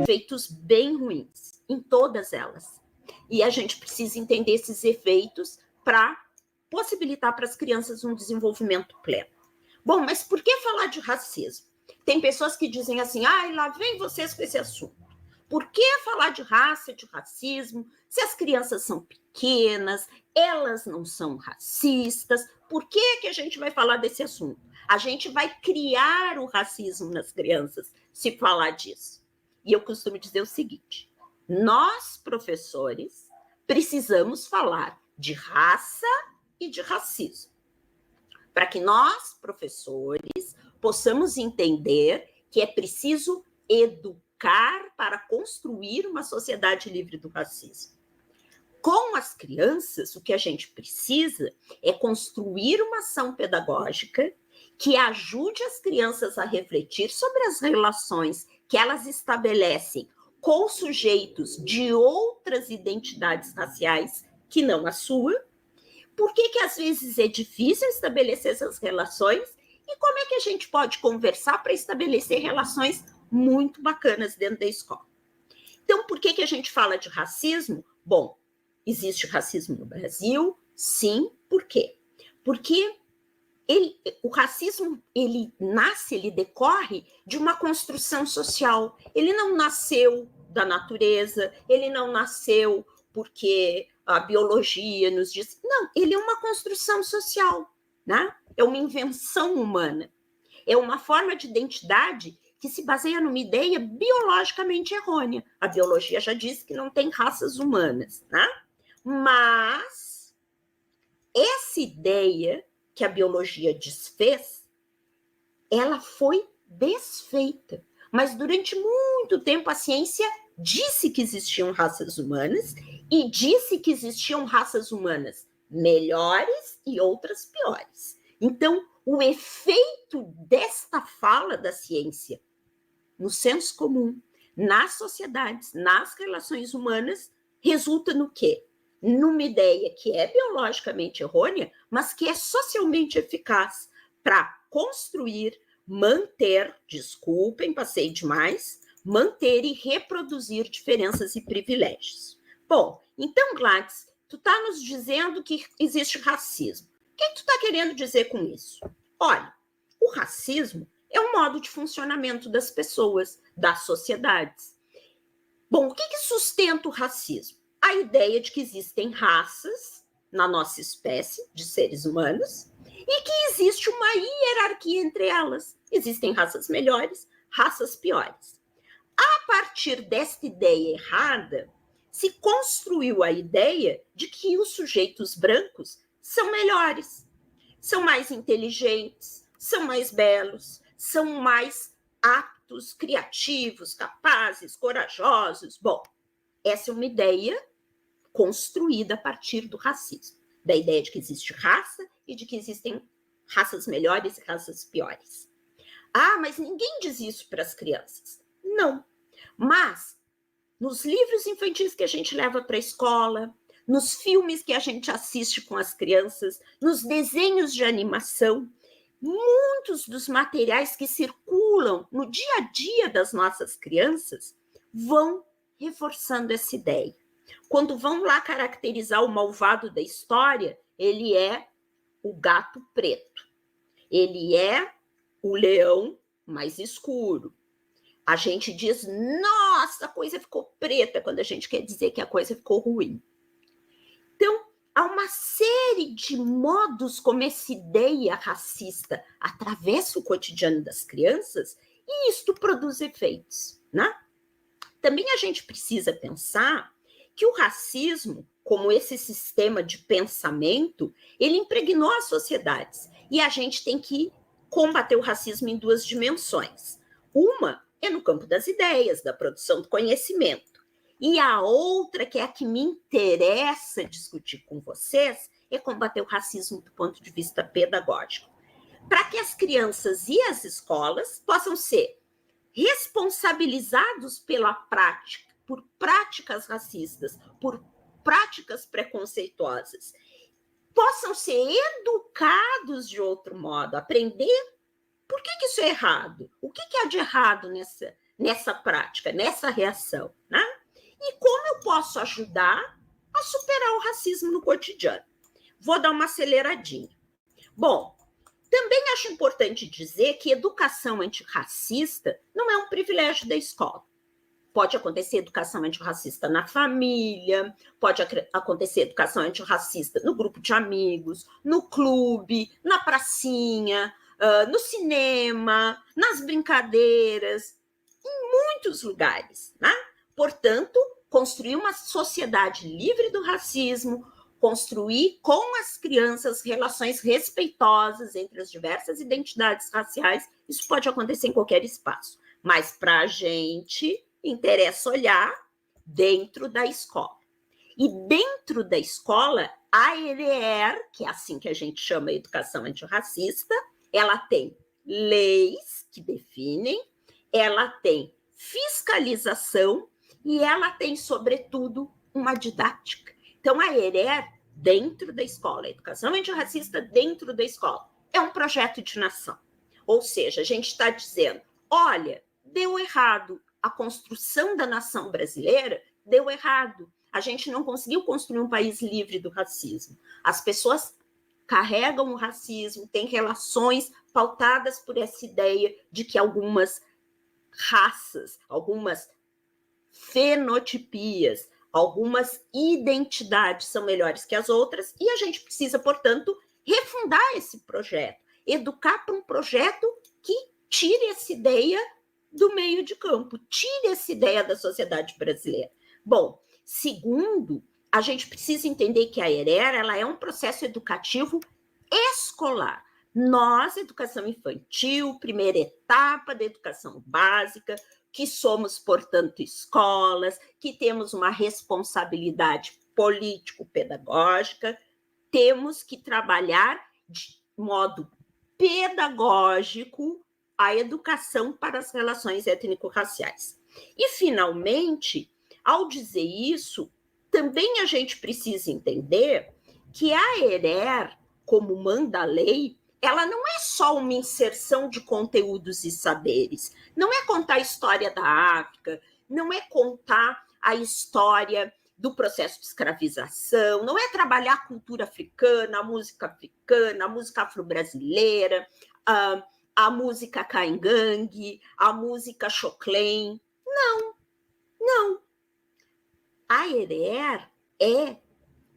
Efeitos bem ruins em todas elas. E a gente precisa entender esses efeitos para possibilitar para as crianças um desenvolvimento pleno. Bom, mas por que falar de racismo? Tem pessoas que dizem assim, lá vem vocês com esse assunto. Por que falar de raça, de racismo, se as crianças são pequenas, elas não são racistas? Por que a gente vai falar desse assunto? A gente vai criar o racismo nas crianças se falar disso. E eu costumo dizer o seguinte, nós, professores, precisamos falar de raça e de racismo, para que nós, professores, possamos entender que é preciso educar para construir uma sociedade livre do racismo. Com as crianças, o que a gente precisa é construir uma ação pedagógica que ajude as crianças a refletir sobre as relações que elas estabelecem com sujeitos de outras identidades raciais que não a sua. Por que às vezes é difícil estabelecer essas relações e como é que a gente pode conversar para estabelecer relações muito bacanas dentro da escola. Então, por que a gente fala de racismo? Bom, existe racismo no Brasil? Sim. Por quê? Porque o racismo, ele nasce, ele decorre de uma construção social. Ele não nasceu da natureza, ele não nasceu porque a biologia nos diz. Não, ele é uma construção social, né? É uma invenção humana. É uma forma de identidade que se baseia numa ideia biologicamente errônea. A biologia já diz que não tem raças humanas, né? Mas essa ideia que a biologia desfez, ela foi desfeita. Mas durante muito tempo a ciência disse que existiam raças humanas e disse que existiam raças humanas melhores e outras piores. Então, o efeito desta fala da ciência no senso comum, nas sociedades, nas relações humanas, resulta no quê? Numa ideia que é biologicamente errônea, mas que é socialmente eficaz para construir, manter, desculpem, passei demais, manter e reproduzir diferenças e privilégios. Bom, então, Gladys, tu está nos dizendo que existe racismo. O que tu está querendo dizer com isso? Olha, o racismo é um modo de funcionamento das pessoas, das sociedades. Bom, o que sustenta o racismo? A ideia de que existem raças na nossa espécie de seres humanos e que existe uma hierarquia entre elas. Existem raças melhores, raças piores. A partir desta ideia errada, se construiu a ideia de que os sujeitos brancos são melhores, são mais inteligentes, são mais belos, são mais aptos, criativos, capazes, corajosos. Bom, essa é uma ideia construída a partir do racismo, da ideia de que existe raça e de que existem raças melhores e raças piores. Mas ninguém diz isso para as crianças. Não. Mas nos livros infantis que a gente leva para a escola, nos filmes que a gente assiste com as crianças, nos desenhos de animação, muitos dos materiais que circulam no dia a dia das nossas crianças vão reforçando essa ideia. Quando vão lá caracterizar o malvado da história, ele é o gato preto. Ele é o leão mais escuro. A gente diz, nossa, a coisa ficou preta, quando a gente quer dizer que a coisa ficou ruim. Então, há uma série de modos como essa ideia racista atravessa o cotidiano das crianças e isto produz efeitos, né? Também a gente precisa pensar que o racismo, como esse sistema de pensamento, ele impregnou as sociedades e a gente tem que combater o racismo em duas dimensões. Uma é no campo das ideias, da produção do conhecimento. E a outra, que é a que me interessa discutir com vocês, é combater o racismo do ponto de vista pedagógico. Para que as crianças e as escolas possam ser responsabilizados pela prática, por práticas racistas, por práticas preconceituosas, possam ser educados de outro modo, aprender por que isso é errado, o que há de errado nessa prática, nessa reação, né? E como eu posso ajudar a superar o racismo no cotidiano. Vou dar uma aceleradinha. Bom, também acho importante dizer que educação antirracista não é um privilégio da escola. Pode acontecer educação antirracista na família, pode acontecer educação antirracista no grupo de amigos, no clube, na pracinha, no cinema, nas brincadeiras, em muitos lugares, né? Portanto, construir uma sociedade livre do racismo, construir com as crianças relações respeitosas entre as diversas identidades raciais, isso pode acontecer em qualquer espaço. Mas para a gente interessa olhar dentro da escola. E dentro da escola, a ERER, que é assim que a gente chama a educação antirracista, ela tem leis que definem, ela tem fiscalização e ela tem, sobretudo, uma didática. Então, a ERER, dentro da escola, a educação antirracista dentro da escola, é um projeto de nação. Ou seja, a gente está dizendo, olha, deu errado, a construção da nação brasileira deu errado. A gente não conseguiu construir um país livre do racismo. As pessoas carregam o racismo, têm relações pautadas por essa ideia de que algumas raças, algumas fenotipias, algumas identidades são melhores que as outras, e a gente precisa, portanto, refundar esse projeto, educar para um projeto que tire essa ideia do meio de campo, tire essa ideia da sociedade brasileira. Bom, segundo, a gente precisa entender que a ERER ela é um processo educativo escolar. Nós, educação infantil, primeira etapa da educação básica, que somos, portanto, escolas, que temos uma responsabilidade político-pedagógica, temos que trabalhar de modo pedagógico a educação para as relações étnico-raciais. E, finalmente, ao dizer isso, também a gente precisa entender que a ERER, como manda a lei, ela não é só uma inserção de conteúdos e saberes, não é contar a história da África, não é contar a história do processo de escravização, não é trabalhar a cultura africana, a música afro-brasileira, a música caingangue, a música choclen. Não. A ERER é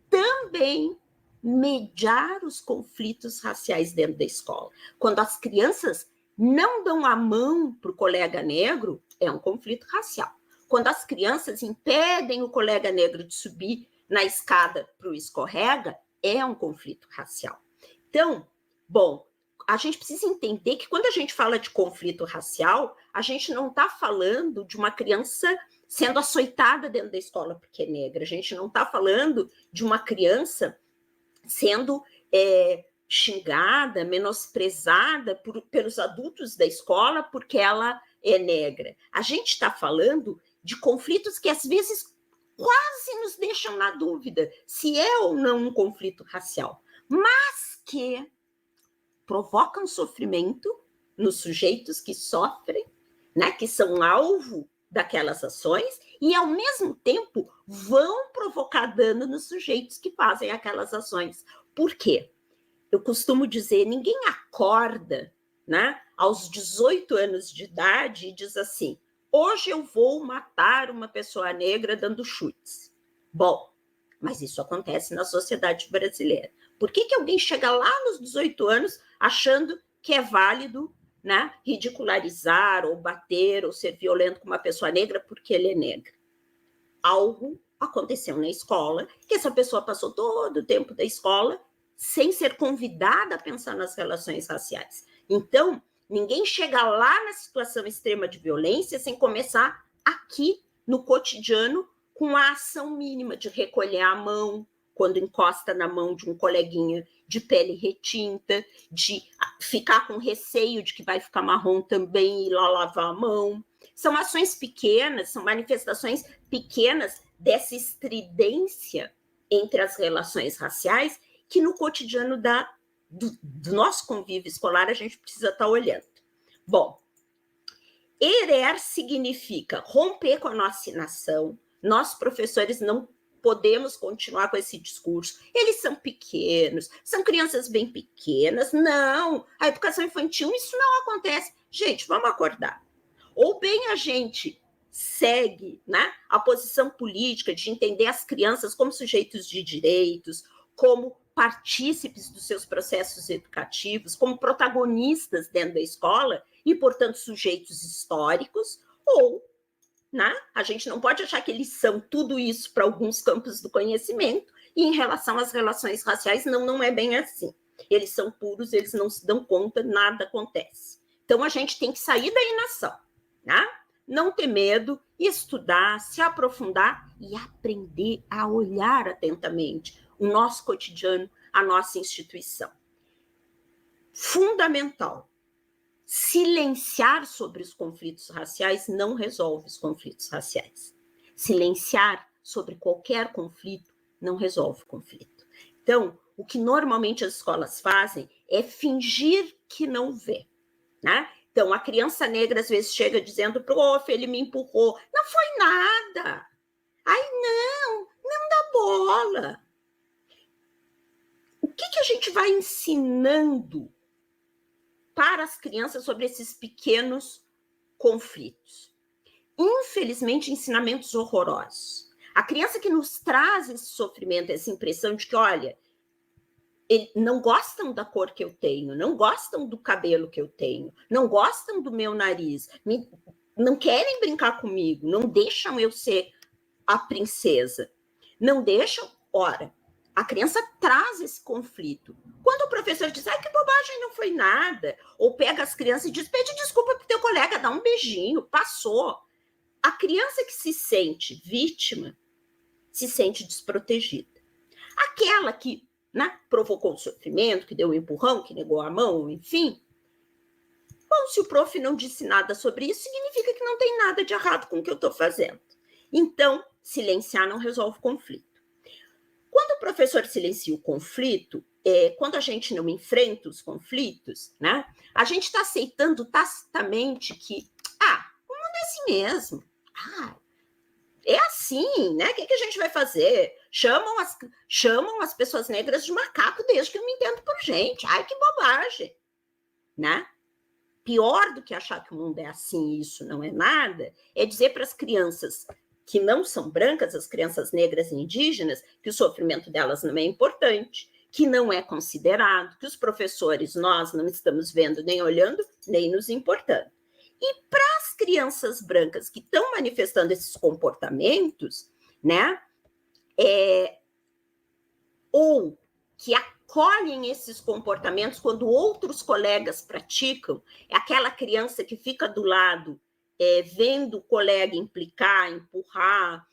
também mediar os conflitos raciais dentro da escola. Quando as crianças não dão a mão para o colega negro, é um conflito racial. Quando as crianças impedem o colega negro de subir na escada para o escorrega, é um conflito racial. Então, bom, a gente precisa entender que quando a gente fala de conflito racial, a gente não está falando de uma criança sendo açoitada dentro da escola porque é negra. A gente não está falando de uma criança sendo xingada, menosprezada pelos adultos da escola porque ela é negra. A gente está falando de conflitos que, às vezes, quase nos deixam na dúvida se é ou não um conflito racial, mas que provocam sofrimento nos sujeitos que sofrem, né, que são alvo daquelas ações, e, ao mesmo tempo, vão provocar dano nos sujeitos que fazem aquelas ações. Por quê? Eu costumo dizer, ninguém acorda, né, aos 18 anos de idade e diz assim, hoje eu vou matar uma pessoa negra dando chutes. Bom, mas isso acontece na sociedade brasileira. Por que alguém chega lá nos 18 anos achando que é válido, né, ridicularizar ou bater ou ser violento com uma pessoa negra porque ele é negra? Algo aconteceu na escola, que essa pessoa passou todo o tempo da escola sem ser convidada a pensar nas relações raciais. Então, ninguém chega lá na situação extrema de violência sem começar aqui no cotidiano com a ação mínima de recolher a mão quando encosta na mão de um coleguinha de pele retinta, de ficar com receio de que vai ficar marrom também e ir lá lavar a mão. São ações pequenas, são manifestações pequenas dessa estridência entre as relações raciais que no cotidiano do nosso convívio escolar a gente precisa estar olhando. Bom, herer significa romper com a nossa nação. Nós, professores, não podemos continuar com esse discurso. Eles são pequenos, são crianças bem pequenas. Não, a educação infantil, isso não acontece. Gente, vamos acordar. Ou bem a gente segue, né, a posição política de entender as crianças como sujeitos de direitos, como partícipes dos seus processos educativos, como protagonistas dentro da escola e, portanto, sujeitos históricos, ou, né, a gente não pode achar que eles são tudo isso para alguns campos do conhecimento, e em relação às relações raciais, não é bem assim. Eles são puros, eles não se dão conta, nada acontece. Então, a gente tem que sair da inação, né? Não ter medo, estudar, se aprofundar e aprender a olhar atentamente o nosso cotidiano, a nossa instituição. Fundamental. Silenciar sobre os conflitos raciais não resolve os conflitos raciais. Silenciar sobre qualquer conflito não resolve o conflito. Então, o que normalmente as escolas fazem é fingir que não vê, né? Então, a criança negra às vezes chega dizendo, prof, ele me empurrou. Não foi nada. Ai, não dá bola. O que a gente vai ensinando para as crianças sobre esses pequenos conflitos? Infelizmente, ensinamentos horrorosos. A criança que nos traz esse sofrimento, essa impressão de que, olha, não gostam da cor que eu tenho, não gostam do cabelo que eu tenho, não gostam do meu nariz, não querem brincar comigo, não deixam eu ser a princesa, não deixam. Ora, a criança traz esse conflito. Quando o professor diz, ai, que bobagem, não foi nada, ou pega as crianças e diz, pede desculpa pro teu colega, dá um beijinho, passou. A criança que se sente vítima se sente desprotegida. Aquela que, né, provocou o sofrimento, que deu um empurrão, que negou a mão, enfim. Bom, se o prof não disse nada sobre isso, significa que não tem nada de errado com o que eu estou fazendo. Então, silenciar não resolve o conflito. Quando o professor silencia o conflito, quando a gente não enfrenta os conflitos, né, a gente está aceitando tacitamente que, o mundo é assim mesmo. É assim, né? O que a gente vai fazer? Chamam as pessoas negras de macaco desde que eu me entendo por gente. Ai, que bobagem, né? Pior do que achar que o mundo é assim e isso não é nada, é dizer para as crianças que não são brancas, as crianças negras e indígenas, que o sofrimento delas não é importante, que não é considerado, que os professores, nós não estamos vendo, nem olhando, nem nos importando. E para as crianças brancas que estão manifestando esses comportamentos, né, ou que acolhem esses comportamentos quando outros colegas praticam, é aquela criança que fica do lado, vendo o colega implicar, empurrar,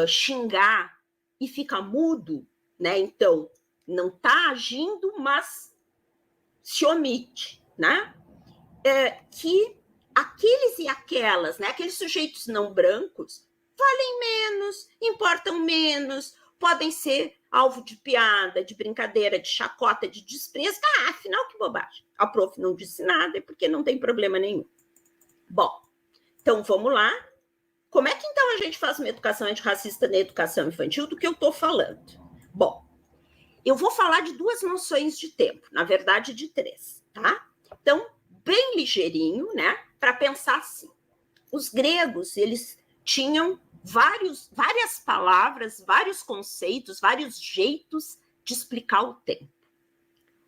xingar e fica mudo, né? Então, não está agindo, mas se omite, né? Que aqueles e aquelas, né, aqueles sujeitos não brancos, valem menos, importam menos, podem ser alvo de piada, de brincadeira, de chacota, de desprezo. Afinal, que bobagem. A prof não disse nada porque não tem problema nenhum. Bom, então vamos lá. Como é que então a gente faz uma educação antirracista na educação infantil do que eu estou falando? Bom, eu vou falar de duas noções de tempo, na verdade de três, tá? Então, bem ligeirinho, né? Para pensar assim. Os gregos, eles tinham várias palavras, vários conceitos, vários jeitos de explicar o tempo.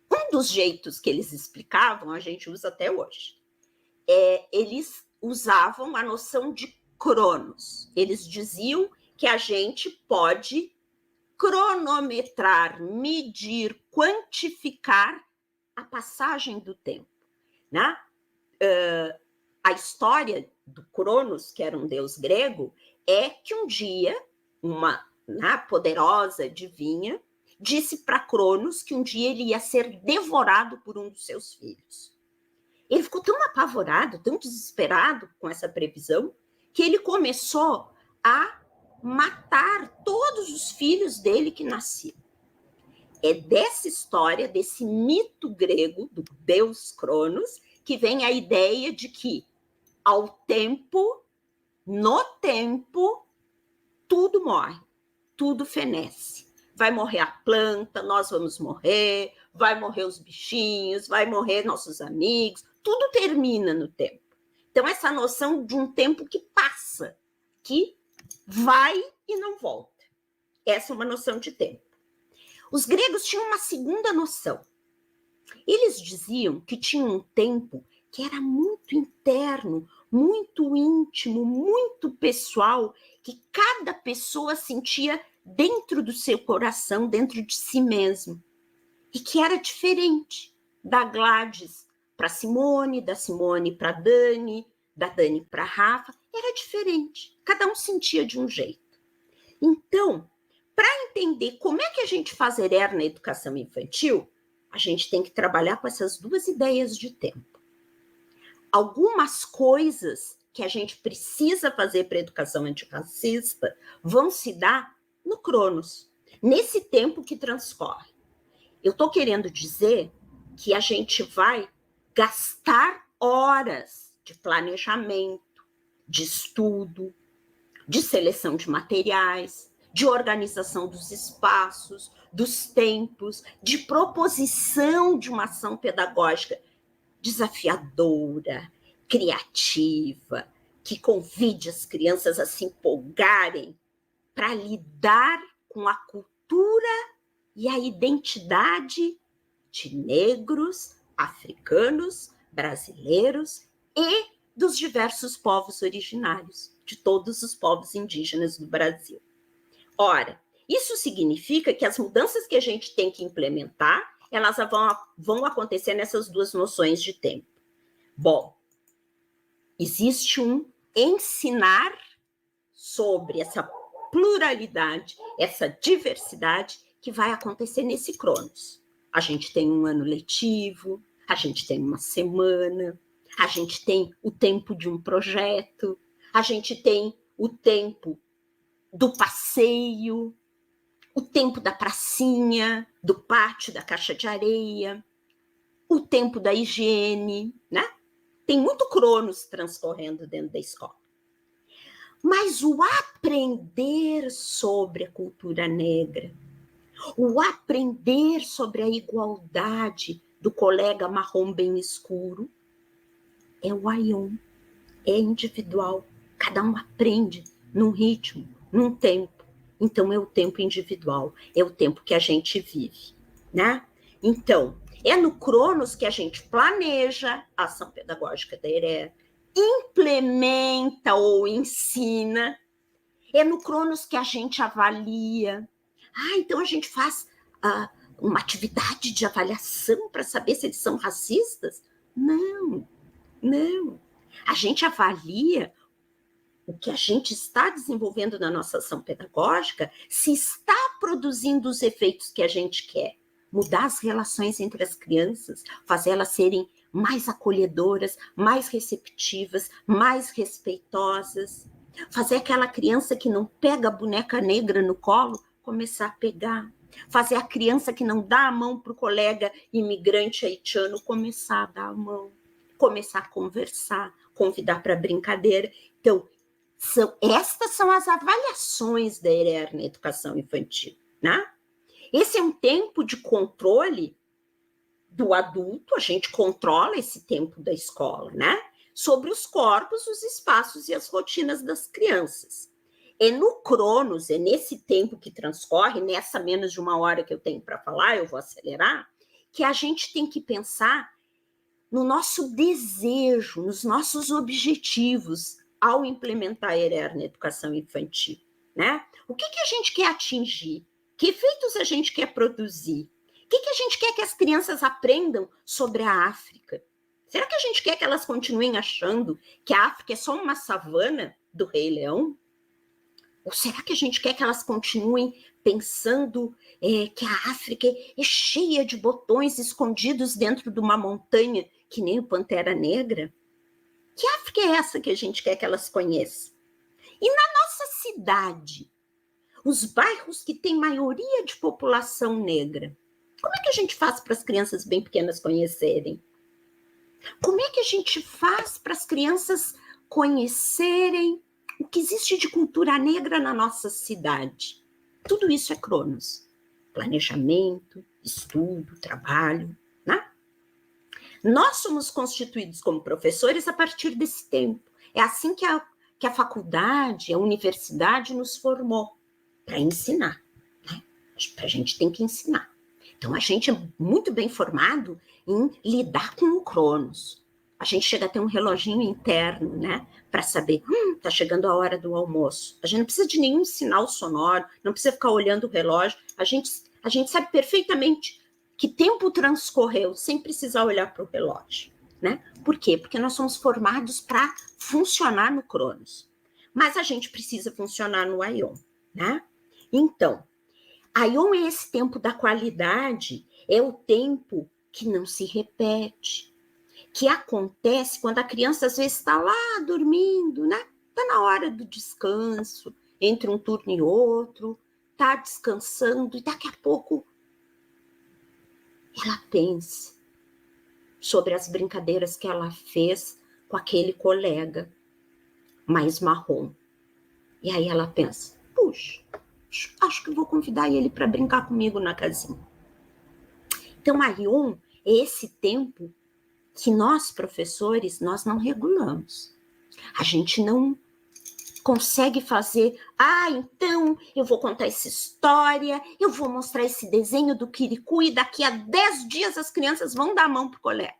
Um dos jeitos que eles explicavam, a gente usa até hoje, eles usavam a noção de cronos. Eles diziam que a gente pode cronometrar, medir, quantificar a passagem do tempo, né? A história do Cronos, que era um deus grego, é que um dia uma né, poderosa, adivinha, disse para Cronos que um dia ele ia ser devorado por um dos seus filhos. Ele ficou tão apavorado, tão desesperado com essa previsão, que ele começou a matar todos os filhos dele que nasciam. É dessa história, desse mito grego do deus Cronos, que vem a ideia de que, ao tempo, no tempo, tudo morre, tudo fenece. Vai morrer a planta, nós vamos morrer, vai morrer os bichinhos, vai morrer nossos amigos, tudo termina no tempo. Então, essa noção de um tempo que passa, que vai e não volta. Essa é uma noção de tempo. Os gregos tinham uma segunda noção. Eles diziam que tinha um tempo que era muito interno, muito íntimo, muito pessoal, que cada pessoa sentia dentro do seu coração, dentro de si mesmo, e que era diferente da Gladys para Simone, da Simone para Dani, da Dani para Rafa, era diferente. Cada um sentia de um jeito. Então, para entender como é que a gente faz ERER na educação infantil, a gente tem que trabalhar com essas duas ideias de tempo. Algumas coisas que a gente precisa fazer para a educação antirracista vão se dar no Cronos, nesse tempo que transcorre. Eu estou querendo dizer que a gente vai gastar horas de planejamento, de estudo, de seleção de materiais, de organização dos espaços, dos tempos, de proposição de uma ação pedagógica desafiadora, criativa, que convide as crianças a se empolgarem para lidar com a cultura e a identidade de negros, africanos, brasileiros e dos diversos povos originários, de todos os povos indígenas do Brasil. Ora, isso significa que as mudanças que a gente tem que implementar, elas vão acontecer nessas duas noções de tempo. Bom, existe um ensinar sobre essa pluralidade, essa diversidade que vai acontecer nesse Cronos. A gente tem um ano letivo, a gente tem uma semana, a gente tem o tempo de um projeto, a gente tem o tempo do passeio, o tempo da pracinha, do pátio, da caixa de areia, o tempo da higiene, né? Tem muito Cronos transcorrendo dentro da escola. Mas o aprender sobre a cultura negra, o aprender sobre a igualdade do colega marrom bem escuro, é o Aion, é individual. Cada um aprende num ritmo, num tempo. Então, é o tempo individual, é o tempo que a gente vive, né? Então, é no Cronos que a gente planeja a ação pedagógica da ERER, implementa ou ensina, é no Cronos que a gente avalia. Então a gente faz uma atividade de avaliação para saber se eles são racistas? Não, não. A gente avalia o que a gente está desenvolvendo na nossa ação pedagógica, se está produzindo os efeitos que a gente quer. Mudar as relações entre as crianças, fazer elas serem mais acolhedoras, mais receptivas, mais respeitosas. Fazer aquela criança que não pega a boneca negra no colo, começar a pegar. Fazer a criança que não dá a mão para o colega imigrante haitiano, começar a dar a mão. Começar a conversar, convidar para brincadeira. Então, estas são as avaliações da ERER na educação infantil, né? Esse é um tempo de controle do adulto, a gente controla esse tempo da escola, né? Sobre os corpos, os espaços e as rotinas das crianças. É no Cronos, é nesse tempo que transcorre, nessa menos de uma hora que eu tenho para falar, eu vou acelerar, que a gente tem que pensar no nosso desejo, nos nossos objetivos ao implementar a ERER na educação infantil, né? O que a gente quer atingir? Que efeitos a gente quer produzir? O que a gente quer que as crianças aprendam sobre a África? Será que a gente quer que elas continuem achando que a África é só uma savana do Rei Leão? Ou será que a gente quer que elas continuem pensando que a África é cheia de botões escondidos dentro de uma montanha, que nem o Pantera Negra? Que África é essa que a gente quer que elas conheçam? E na nossa cidade, os bairros que têm maioria de população negra, como é que a gente faz para as crianças bem pequenas conhecerem? Como é que a gente faz para as crianças conhecerem o que existe de cultura negra na nossa cidade? Tudo isso é Cronos. Planejamento, estudo, trabalho, né? Nós somos constituídos como professores a partir desse tempo. É assim que a faculdade, a universidade nos formou, para ensinar. Né? A gente tem que ensinar. Então, a gente é muito bem formado em lidar com o Cronos. A gente chega a ter um reloginho interno, né? Para saber, tá chegando a hora do almoço. A gente não precisa de nenhum sinal sonoro, não precisa ficar olhando o relógio. A gente sabe perfeitamente que tempo transcorreu sem precisar olhar para o relógio, né? Por quê? Porque nós somos formados para funcionar no Cronos. Mas a gente precisa funcionar no Aion, né? Então, Aion é esse tempo da qualidade, é o tempo que não se repete, que acontece quando a criança às vezes está lá dormindo, né? Está na hora do descanso, entre um turno e outro, está descansando e daqui a pouco ela pensa sobre as brincadeiras que ela fez com aquele colega mais marrom. E aí ela pensa, puxa, acho que vou convidar ele para brincar comigo na casinha. Então, Aion é esse tempo que nós, professores, nós não regulamos. A gente não consegue fazer, então eu vou contar essa história, eu vou mostrar esse desenho do Quiricu e daqui a 10 dias as crianças vão dar a mão pro colega.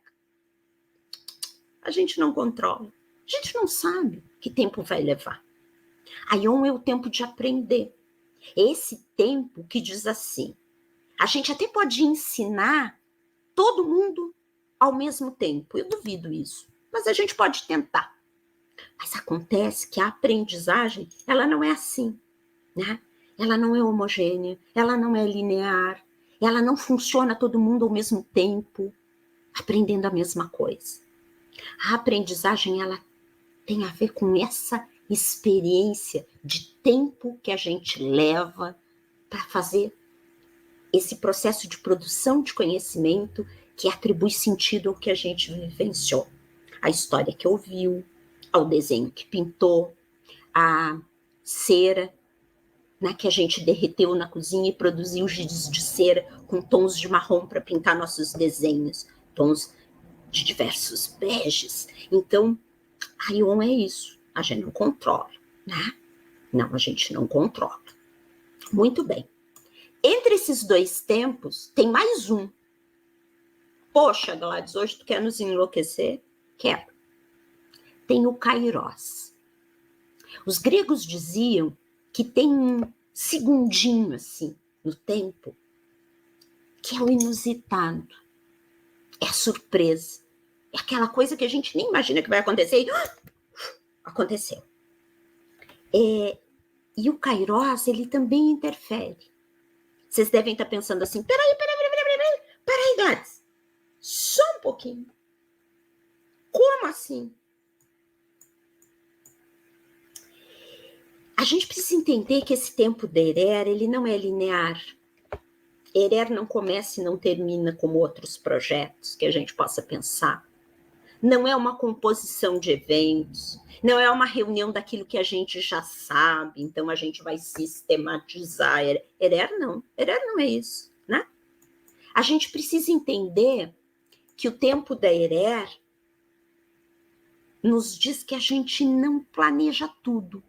A gente não controla. A gente não sabe que tempo vai levar. Aion é o tempo de aprender. Esse tempo que diz assim, a gente até pode ensinar todo mundo ao mesmo tempo. Eu duvido isso, mas a gente pode tentar. Mas acontece que a aprendizagem, ela não é assim, né? Ela não é homogênea, ela não é linear, ela não funciona todo mundo ao mesmo tempo, aprendendo a mesma coisa. A aprendizagem, ela tem a ver com essa experiência de tempo que a gente leva para fazer esse processo de produção de conhecimento que atribui sentido ao que a gente vivenciou. A história que ouviu, ao desenho que pintou, a cera, né, que a gente derreteu na cozinha e produziu giz de cera com tons de marrom para pintar nossos desenhos, tons de diversos beges. Então, a Aion é isso, a gente não controla, né? Não, a gente não controla. Muito bem. Entre esses dois tempos, tem mais um. Poxa, Gladys, hoje tu quer nos enlouquecer? Quero. Tem o Kairos. Os gregos diziam que tem um segundinho, assim, no tempo, que é o inusitado. É a surpresa. É aquela coisa que a gente nem imagina que vai acontecer e aconteceu. E o Kairos, ele também interfere. Vocês devem estar pensando assim, peraí, Gladys, só um pouquinho. Como assim? A gente precisa entender que esse tempo de Erer, ele não é linear. Erer não começa e não termina como outros projetos que a gente possa pensar. Não é uma composição de eventos, não é uma reunião daquilo que a gente já sabe, então a gente vai sistematizar. Erer não é isso, né? A gente precisa entender que o tempo da Erer nos diz que a gente não planeja tudo.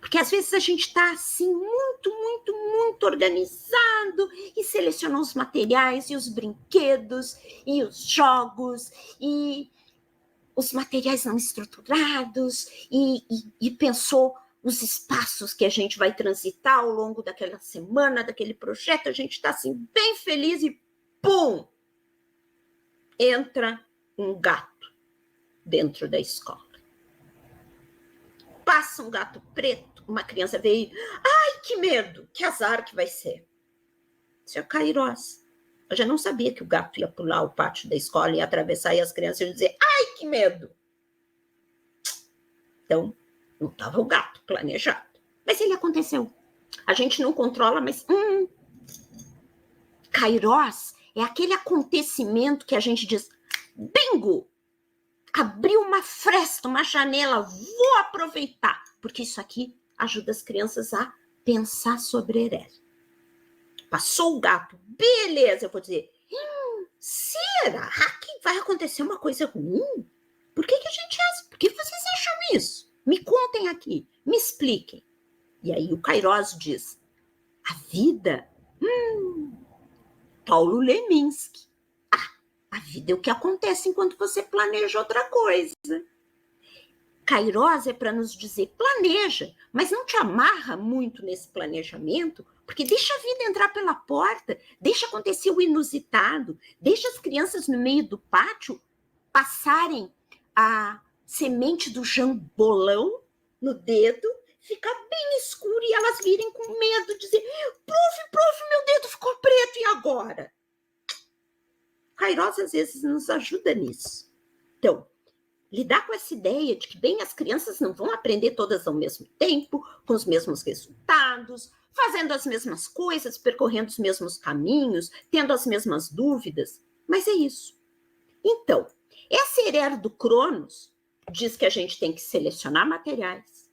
Porque às vezes a gente está assim, muito organizado e selecionou os materiais e os brinquedos e os jogos e os materiais não estruturados e pensou os espaços que a gente vai transitar ao longo daquela semana, daquele projeto. A gente está assim, bem feliz e pum! Entra um gato dentro da escola. Passa um gato preto uma criança veio, ai, que medo, que azar que vai ser. Isso é Kairos. Eu já não sabia que o gato ia pular o pátio da escola e atravessar e as crianças iam dizer, ai, que medo. Então, não estava o gato planejado. Mas ele aconteceu. A gente não controla, mas... Kairos é aquele acontecimento que a gente diz, bingo! Abriu uma fresta, uma janela, vou aproveitar. Porque isso aqui ajuda as crianças a pensar sobre Erer. Passou o gato, beleza, eu vou dizer, será que vai acontecer uma coisa ruim? Por que a gente acha? Por que vocês acham isso? Me contem aqui, me expliquem. E aí o Kairos diz, a vida, Paulo Leminski. A vida é o que acontece enquanto você planeja outra coisa. Kairos é para nos dizer, planeja, mas não te amarra muito nesse planejamento, porque deixa a vida entrar pela porta, deixa acontecer o inusitado, deixa as crianças no meio do pátio passarem a semente do jambolão no dedo, ficar bem escuro e elas virem com medo, dizer, prof, meu dedo ficou preto, e agora? Kairos às vezes nos ajuda nisso. Então, lidar com essa ideia de que, bem, as crianças não vão aprender todas ao mesmo tempo, com os mesmos resultados, fazendo as mesmas coisas, percorrendo os mesmos caminhos, tendo as mesmas dúvidas, mas é isso. Então, essa Erer do Cronos diz que a gente tem que selecionar materiais,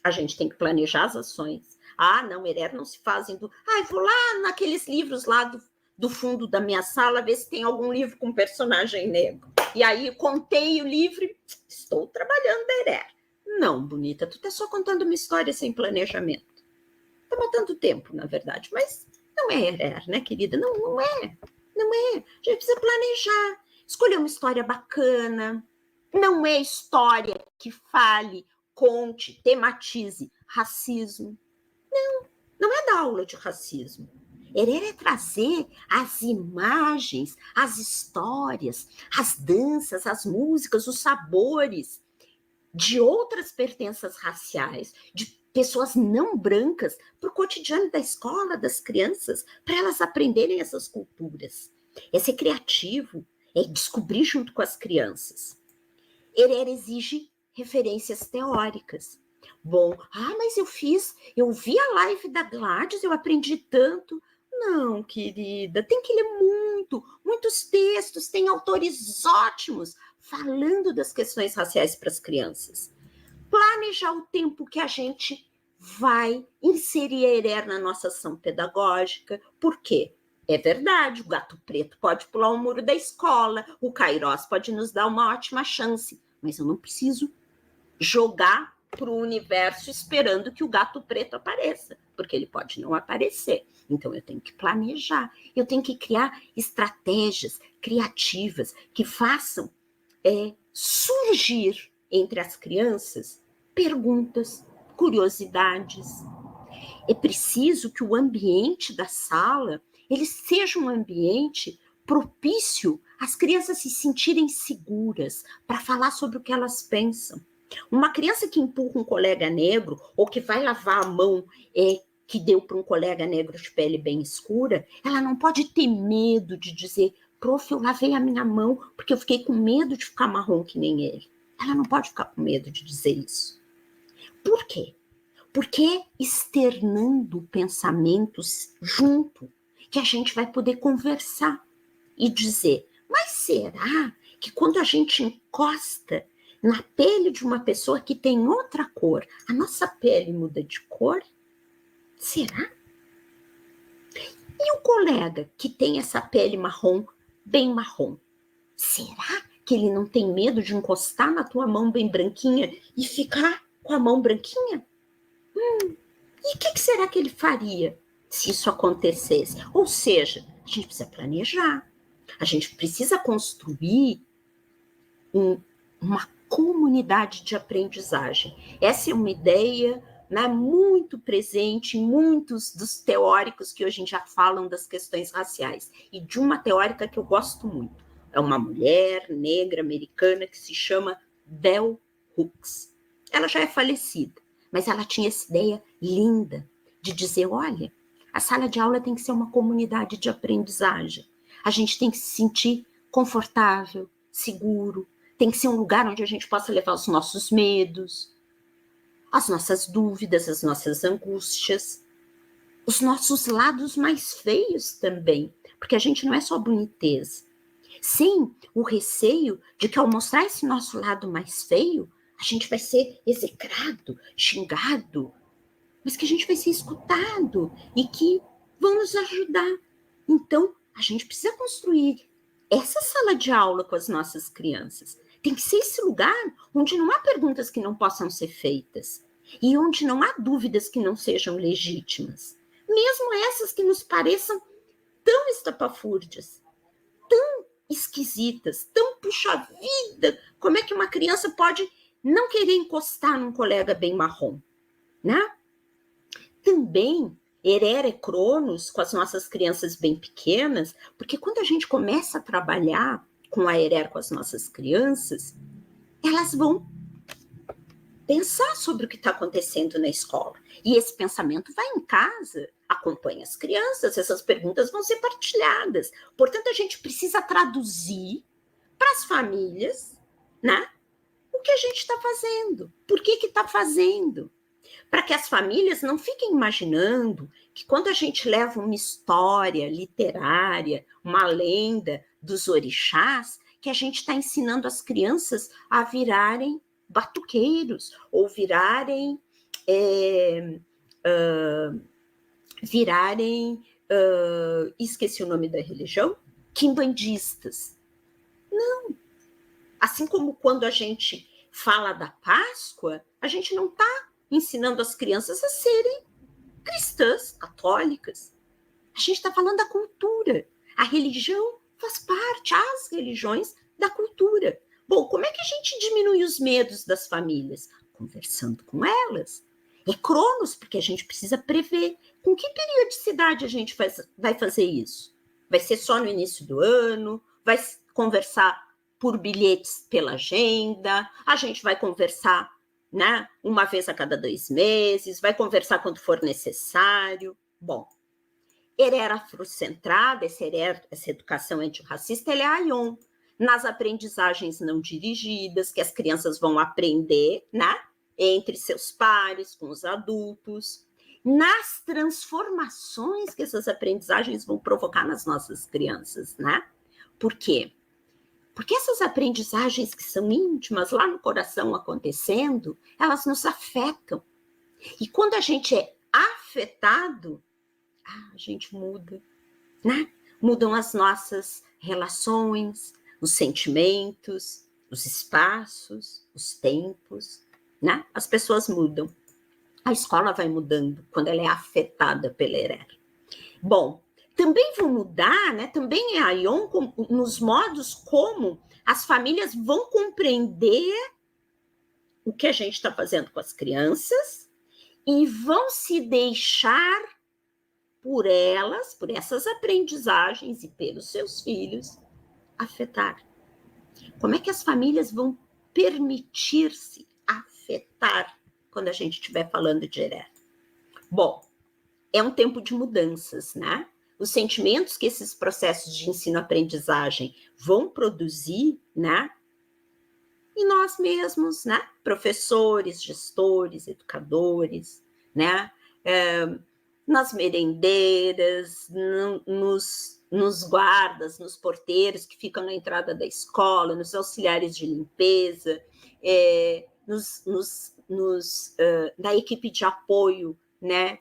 a gente tem que planejar as ações. Ah, não, Erer não se faz indo... vou lá naqueles livros lá do fundo da minha sala, ver se tem algum livro com personagem negro. E aí contei o livro e estou trabalhando da Erer. Não, bonita, tu tá só contando uma história sem planejamento. Tá matando tempo, na verdade, mas não é Erer, né, querida? Não é. A gente precisa planejar, escolher uma história bacana. Não é história que fale, conte, tematize racismo. Não é dar aula de racismo. Erer é trazer as imagens, as histórias, as danças, as músicas, os sabores de outras pertenças raciais, de pessoas não brancas, para o cotidiano da escola, das crianças, para elas aprenderem essas culturas. É ser criativo, é descobrir junto com as crianças. Erer exige referências teóricas. Bom, mas eu vi a live da Gladys, eu aprendi tanto. Não, querida, tem que ler muitos textos, tem autores ótimos falando das questões raciais para as crianças. Planejar o tempo que a gente vai inserir a Erer na nossa ação pedagógica. Por quê? É verdade, o gato preto pode pular o muro da escola, o Kairos pode nos dar uma ótima chance, mas eu não preciso jogar para o universo esperando que o gato preto apareça, porque ele pode não aparecer. Então, eu tenho que planejar, eu tenho que criar estratégias criativas que façam surgir entre as crianças perguntas, curiosidades. É preciso que o ambiente da sala ele seja um ambiente propício às crianças se sentirem seguras para falar sobre o que elas pensam. Uma criança que empurra um colega negro ou que vai lavar a mão que deu para um colega negro de pele bem escura, ela não pode ter medo de dizer, prof, eu lavei a minha mão porque eu fiquei com medo de ficar marrom que nem ele. Ela não pode ficar com medo de dizer isso. Por quê? Porque externando pensamentos junto, que a gente vai poder conversar e dizer, mas será que quando a gente encosta na pele de uma pessoa que tem outra cor, a nossa pele muda de cor? Será? E o colega que tem essa pele marrom, bem marrom, será que ele não tem medo de encostar na tua mão bem branquinha e ficar com a mão branquinha? E o que será que ele faria se isso acontecesse? Ou seja, a gente precisa planejar, a gente precisa construir uma comunidade de aprendizagem. Essa é uma ideia muito presente em muitos dos teóricos que hoje já falam das questões raciais. E de uma teórica que eu gosto muito. É uma mulher negra americana que se chama Bell Hooks. Ela já é falecida, mas ela tinha essa ideia linda de dizer, olha, a sala de aula tem que ser uma comunidade de aprendizagem. A gente tem que se sentir confortável, seguro, tem que ser um lugar onde a gente possa levar os nossos medos, as nossas dúvidas, as nossas angústias, os nossos lados mais feios também, porque a gente não é só boniteza. Sem o receio de que ao mostrar esse nosso lado mais feio, a gente vai ser execrado, xingado, mas que a gente vai ser escutado e que vão nos ajudar. Então, a gente precisa construir essa sala de aula com as nossas crianças. Tem que ser esse lugar onde não há perguntas que não possam ser feitas e onde não há dúvidas que não sejam legítimas, mesmo essas que nos pareçam tão estapafúrdias, tão esquisitas, tão puxa vida. Como é que uma criança pode não querer encostar num colega bem marrom, né? Também Herera e Cronos com as nossas crianças bem pequenas, porque quando a gente começa a trabalhar com a Herera com as nossas crianças, elas vão pensar sobre o que está acontecendo na escola. E esse pensamento vai em casa, acompanha as crianças, essas perguntas vão ser partilhadas. Portanto, a gente precisa traduzir para as famílias, né, o que a gente está fazendo, por que está fazendo, para que as famílias não fiquem imaginando que quando a gente leva uma história literária, uma lenda dos orixás, que a gente está ensinando as crianças a virarem batuqueiros ou virarem esqueci o nome da religião, quimbandistas. Não. Assim como quando a gente fala da Páscoa, a gente não está ensinando as crianças a serem cristãs, católicas. A gente está falando da cultura. A religião faz parte, as religiões, da cultura. Bom, como é que a gente diminui os medos das famílias? Conversando com elas. É Cronos, porque a gente precisa prever. Com que periodicidade a gente vai fazer isso? Vai ser só no início do ano? Vai conversar por bilhetes pela agenda? A gente vai conversar, né, uma vez a cada 2 meses? Vai conversar quando for necessário? Bom, Herera afrocentrada, essa educação antirracista, ela é a ION. Nas aprendizagens não dirigidas, que as crianças vão aprender, né, entre seus pares, com os adultos, nas transformações que essas aprendizagens vão provocar nas nossas crianças, né? Por quê? Porque essas aprendizagens que são íntimas, lá no coração acontecendo, elas nos afetam. E quando a gente é afetado, a gente muda, né? Mudam as nossas relações, os sentimentos, os espaços, os tempos, né? As pessoas mudam. A escola vai mudando quando ela é afetada pela Herera. Bom, também vão mudar, né? Também é a ION nos modos como as famílias vão compreender o que a gente está fazendo com as crianças e vão se deixar por elas, por essas aprendizagens e pelos seus filhos, afetar. Como é que as famílias vão permitir-se afetar quando a gente estiver falando de Herera? Bom, é um tempo de mudanças, né? Os sentimentos que esses processos de ensino-aprendizagem vão produzir, né? E nós mesmos, né? Professores, gestores, educadores, né? Nas merendeiras, nos guardas, nos porteiros que ficam na entrada da escola, nos auxiliares de limpeza, na equipe de apoio, né,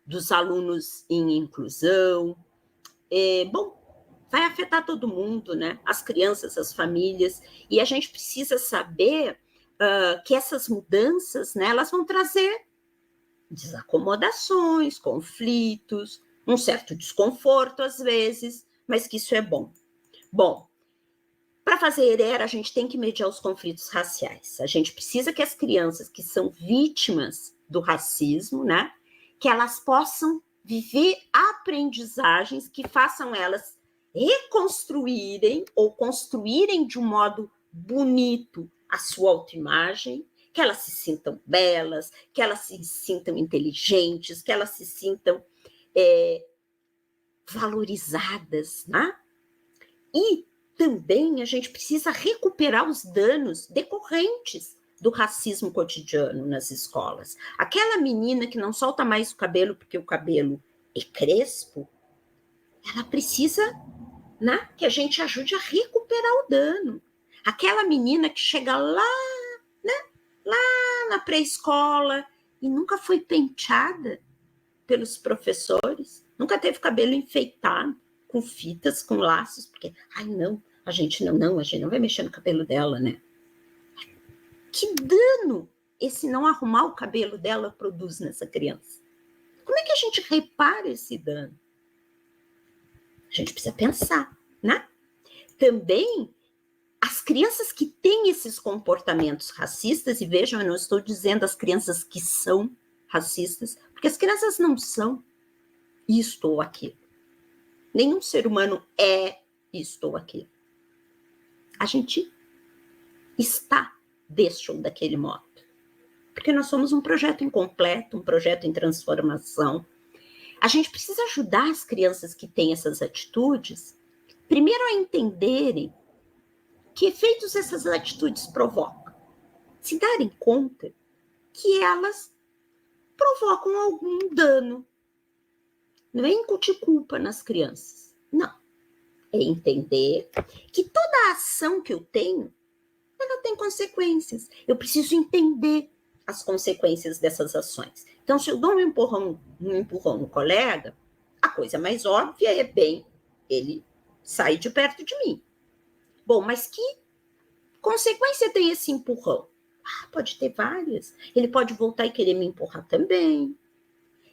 dos alunos em inclusão. Bom, vai afetar todo mundo, né? As crianças, as famílias, e a gente precisa saber que essas mudanças, né, elas vão trazer desacomodações, conflitos, um certo desconforto às vezes, mas que isso é bom. Bom, para fazer Herera, a gente tem que mediar os conflitos raciais. A gente precisa que as crianças que são vítimas do racismo, né, que elas possam viver aprendizagens que façam elas reconstruírem ou construírem de um modo bonito a sua autoimagem que elas se sintam belas, que elas se sintam inteligentes, que elas se sintam valorizadas, né? E também a gente precisa recuperar os danos decorrentes do racismo cotidiano nas escolas. Aquela menina que não solta mais o cabelo porque o cabelo é crespo, ela precisa, né, que a gente ajude a recuperar o dano. Aquela menina que chega lá, né, lá na pré-escola e nunca foi penteada pelos professores, nunca teve cabelo enfeitado, com fitas, com laços, porque, ai não, a gente não vai mexer no cabelo dela, né? Que dano esse não arrumar o cabelo dela produz nessa criança? Como é que a gente repara esse dano? A gente precisa pensar, né? Também as crianças que têm esses comportamentos racistas, e vejam, eu não estou dizendo as crianças que são racistas, porque as crianças não são isto ou aquilo. Nenhum ser humano é isto ou aquilo. A gente está deste ou daquele modo. Porque nós somos um projeto incompleto, um projeto em transformação. A gente precisa ajudar as crianças que têm essas atitudes, primeiro a entenderem que efeitos essas atitudes provocam. Se darem conta que elas provocam algum dano. Não é incutir culpa nas crianças. Não. É entender que toda a ação que eu tenho, ela tem consequências. Eu preciso entender as consequências dessas ações. Então, se eu dou um empurrão no colega, a coisa mais óbvia é, bem, ele sair de perto de mim. Bom, mas que consequência tem esse empurrão? Pode ter várias. Ele pode voltar e querer me empurrar também.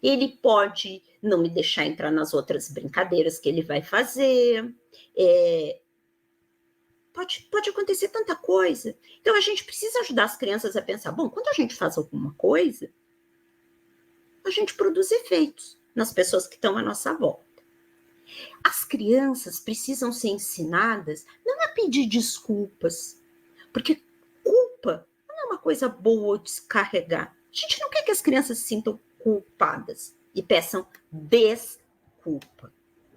Ele pode não me deixar entrar nas outras brincadeiras que ele vai fazer. Pode acontecer tanta coisa. Então, a gente precisa ajudar as crianças a pensar, bom, quando a gente faz alguma coisa, a gente produz efeitos nas pessoas que estão à nossa volta. As crianças precisam ser ensinadas não a pedir desculpas, porque culpa não é uma coisa boa de descarregar. A gente não quer que as crianças se sintam culpadas e peçam desculpa.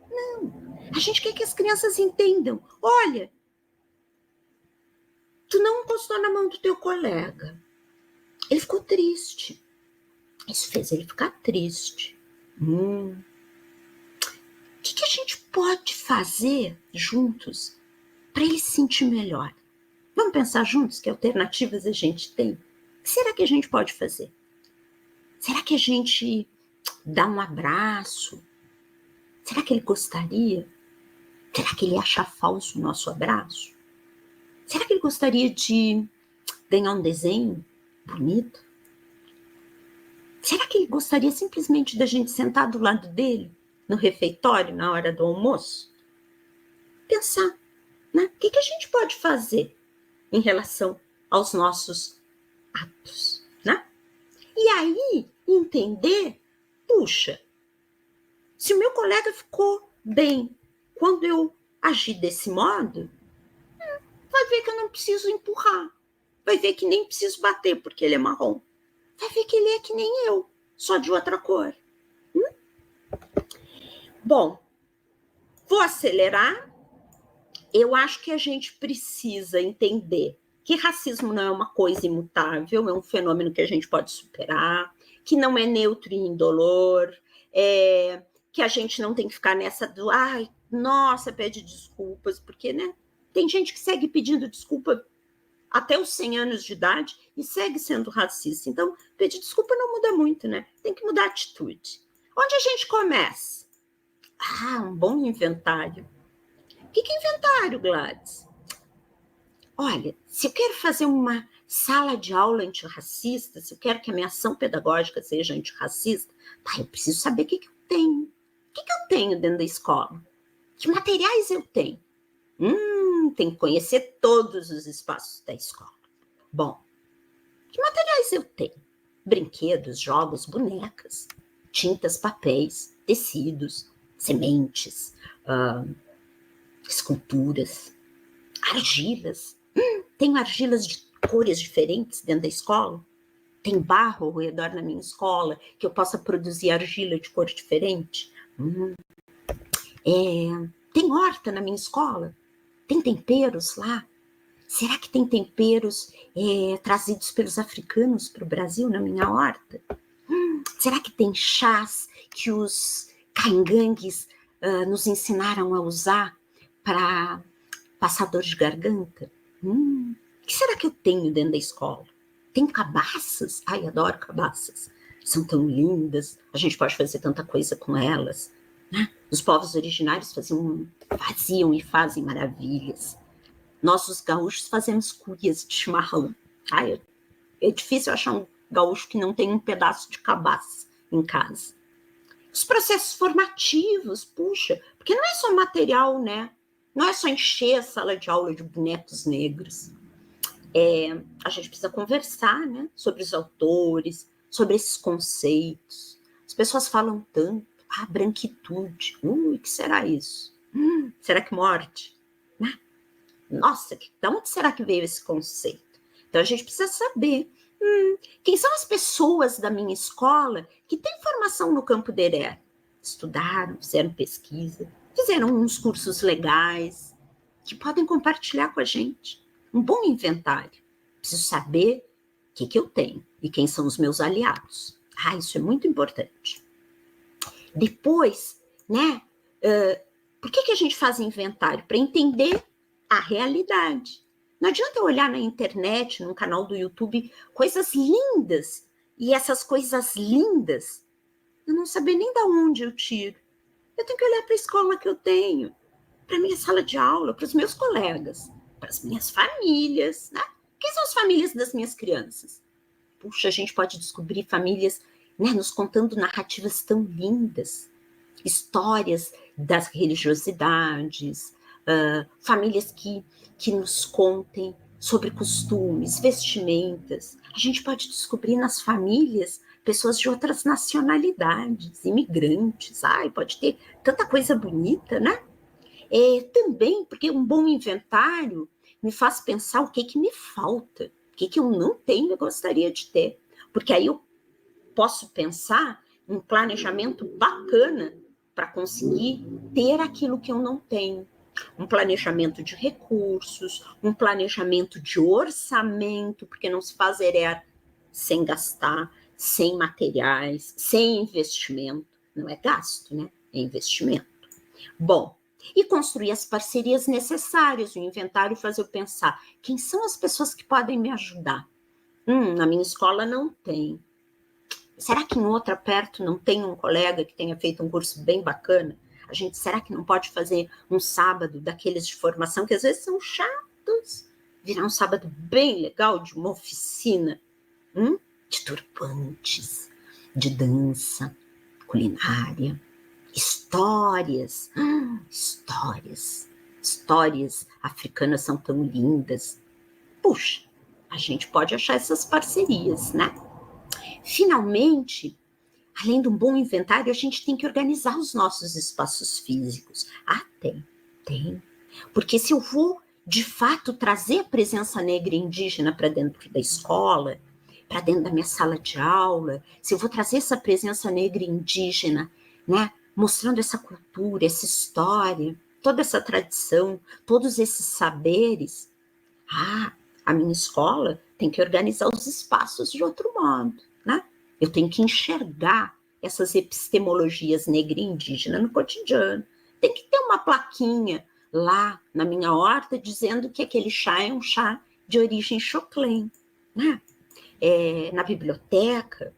Não. A gente quer que as crianças entendam. Olha, tu não encostou na mão do teu colega. Ele ficou triste. Isso fez ele ficar triste. O que a gente pode fazer juntos para ele se sentir melhor? Vamos pensar juntos que alternativas a gente tem? O que será que a gente pode fazer? Será que a gente dá um abraço? Será que ele gostaria? Será que ele acha falso o nosso abraço? Será que ele gostaria de ganhar um desenho bonito? Será que ele gostaria simplesmente da gente sentar do lado dele, no refeitório, na hora do almoço? Pensar, né? O que a gente pode fazer em relação aos nossos atos, né? E aí, entender, puxa, se o meu colega ficou bem quando eu agi desse modo, vai ver que eu não preciso empurrar. Vai ver que nem preciso bater porque ele é marrom. Vai ver que ele é que nem eu, só de outra cor. Bom, vou acelerar. Eu acho que a gente precisa entender que racismo não é uma coisa imutável, é um fenômeno que a gente pode superar, que não é neutro e indolor, que a gente não tem que ficar nessa do, ai, nossa, pede desculpas, porque, né, tem gente que segue pedindo desculpa até os 100 anos de idade e segue sendo racista. Então, pedir desculpa não muda muito, né? Tem que mudar a atitude. Onde a gente começa? Um bom inventário. O que é inventário, Gladys? Olha, se eu quero fazer uma sala de aula antirracista, se eu quero que a minha ação pedagógica seja antirracista, eu preciso saber o que eu tenho. O que eu tenho dentro da escola? Que materiais eu tenho? Tem que conhecer todos os espaços da escola. Bom, que materiais eu tenho? Brinquedos, jogos, bonecas, tintas, papéis, tecidos, sementes, esculturas, argilas. Tenho argilas de cores diferentes dentro da escola? Tem barro ao redor da minha escola que eu possa produzir argila de cor diferente? Tem horta na minha escola? Tem temperos lá? Será que tem temperos trazidos pelos africanos para o Brasil na minha horta? Será que tem chás que os caingangues nos ensinaram a usar para passar dor de garganta? O que será que eu tenho dentro da escola? Tem cabaças? Ai, adoro cabaças. São tão lindas, a gente pode fazer tanta coisa com elas. Né? Os povos originários faziam e fazem maravilhas. Nós, os gaúchos, fazemos cuias de chimarrão. Ai, é difícil achar um gaúcho que não tem um pedaço de cabaça em casa. Os processos formativos, puxa, porque não é só material, né? Não é só encher a sala de aula de bonecos negros. A gente precisa conversar, né, sobre os autores, sobre esses conceitos. As pessoas falam tanto, branquitude, o que será isso? Será que morte? Né? Nossa, de onde será que veio esse conceito? Então a gente precisa saber quem são as pessoas da minha escola que têm formação no campo da ERE. Estudaram, fizeram pesquisa, fizeram uns cursos legais, que podem compartilhar com a gente. Um bom inventário. Preciso saber o que eu tenho e quem são os meus aliados. Isso é muito importante. Depois, né, por que a gente faz inventário? Para entender a realidade. Não adianta eu olhar na internet, num canal do YouTube, coisas lindas, e essas coisas lindas, eu não saber nem de onde eu tiro. Eu tenho que olhar para a escola que eu tenho, para a minha sala de aula, para os meus colegas, para as minhas famílias, né? Quem são as famílias das minhas crianças? Puxa, a gente pode descobrir famílias, né, nos contando narrativas tão lindas, histórias das religiosidades, famílias que nos contem sobre costumes, vestimentas. A gente pode descobrir nas famílias pessoas de outras nacionalidades, imigrantes. Pode ter tanta coisa bonita, né? Também, porque um bom inventário me faz pensar o que me falta, o que eu não tenho e gostaria de ter. Porque aí eu posso pensar em um planejamento bacana para conseguir ter aquilo que eu não tenho. Um planejamento de recursos, um planejamento de orçamento, porque não se faz ERE sem gastar, sem materiais, sem investimento. Não é gasto, né? É investimento. Bom, e construir as parcerias necessárias, o inventário faz eu pensar, quem são as pessoas que podem me ajudar? Na minha escola não tem. Será que em outra perto não tem um colega que tenha feito um curso bem bacana? Será que não pode fazer um sábado daqueles de formação, que às vezes são chatos, virar um sábado bem legal de uma oficina, de turbantes, de dança, culinária, histórias, histórias africanas são tão lindas. Puxa, a gente pode achar essas parcerias, né? Finalmente, além de um bom inventário, a gente tem que organizar os nossos espaços físicos. Tem. Porque se eu vou, de fato, trazer a presença negra e indígena para dentro da escola, para dentro da minha sala de aula, se eu vou trazer essa presença negra e indígena, né, mostrando essa cultura, essa história, toda essa tradição, todos esses saberes, a minha escola tem que organizar os espaços de outro modo, né? Eu tenho que enxergar essas epistemologias negra e indígena no cotidiano. Tem que ter uma plaquinha lá na minha horta dizendo que aquele chá é um chá de origem Xoclen, né? Na biblioteca,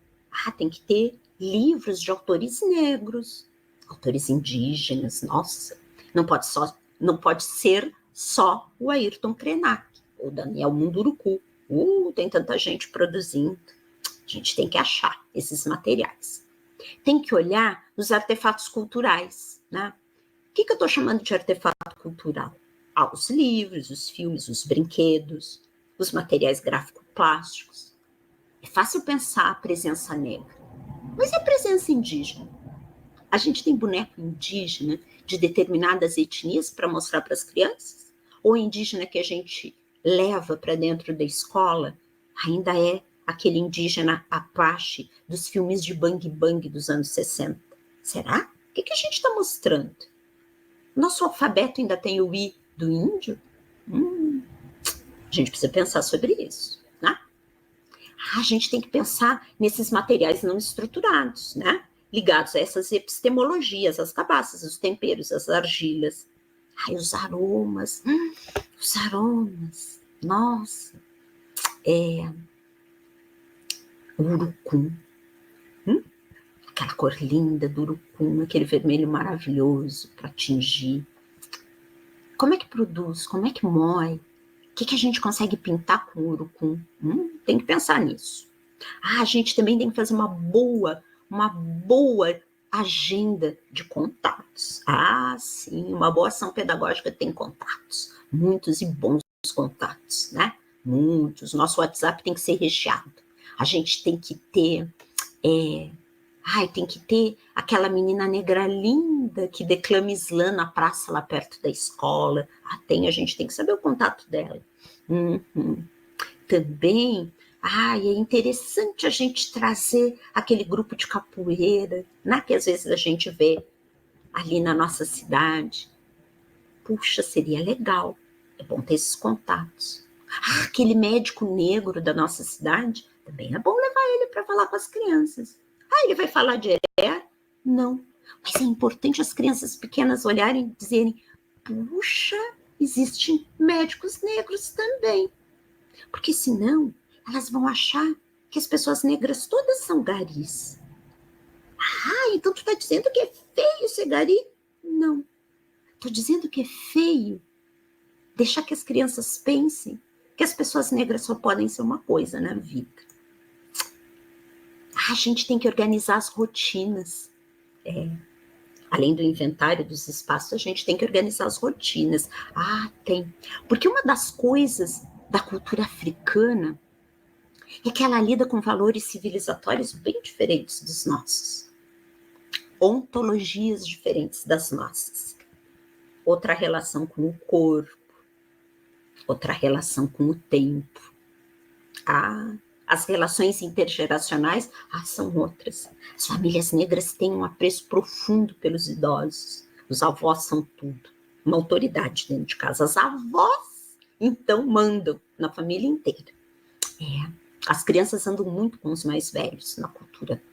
tem que ter livros de autores negros, autores indígenas. Nossa, não pode ser só o Ayrton Krenak, ou Daniel Munduruku. Tem tanta gente produzindo. A gente tem que achar esses materiais. Tem que olhar os artefatos culturais, né? O que eu estou chamando de artefato cultural? Os livros, os filmes, os brinquedos, os materiais gráfico-plásticos. É fácil pensar a presença negra, mas e a presença indígena? A gente tem boneco indígena de determinadas etnias para mostrar para as crianças? Ou indígena que a gente leva para dentro da escola ainda é aquele indígena Apache dos filmes de Bang Bang dos anos 60. Será? O que a gente está mostrando? Nosso alfabeto ainda tem o I do índio? A gente precisa pensar sobre isso, né? A gente tem que pensar nesses materiais não estruturados, né? Ligados a essas epistemologias, as cabaças, os temperos, as argilas. Os aromas. Os aromas. Nossa. O urucum. Aquela cor linda do urucum, aquele vermelho maravilhoso para tingir. Como é que produz? Como é que moe? O que a gente consegue pintar com o urucum? Tem que pensar nisso. A gente também tem que fazer uma boa agenda de contatos. Sim, uma boa ação pedagógica tem contatos. Muitos e bons contatos, né? Muitos. Nosso WhatsApp tem que ser recheado. A gente tem que ter... tem que ter aquela menina negra linda que declama Islã na praça lá perto da escola. A gente tem que saber o contato dela. Também, é interessante a gente trazer aquele grupo de capoeira, né, que às vezes a gente vê ali na nossa cidade. Puxa, seria legal. É bom ter esses contatos. Aquele médico negro da nossa cidade, também é bom levar ele para falar com as crianças. Ele vai falar de ER? Não. Mas é importante as crianças pequenas olharem e dizerem: puxa, existem médicos negros também. Porque senão elas vão achar que as pessoas negras todas são garis. Então tu está dizendo que é feio ser gari? Não. Estou dizendo que é feio deixar que as crianças pensem que as pessoas negras só podem ser uma coisa na vida. A gente tem que organizar as rotinas. Além do inventário dos espaços, a gente tem que organizar as rotinas. Tem. Porque uma das coisas da cultura africana é que ela lida com valores civilizatórios bem diferentes dos nossos. Ontologias diferentes das nossas. Outra relação com o corpo. Outra relação com o tempo. As relações intergeracionais, são outras. As famílias negras têm um apreço profundo pelos idosos. Os avós são tudo. Uma autoridade dentro de casa. As avós, então, mandam na família inteira. As crianças andam muito com os mais velhos na cultura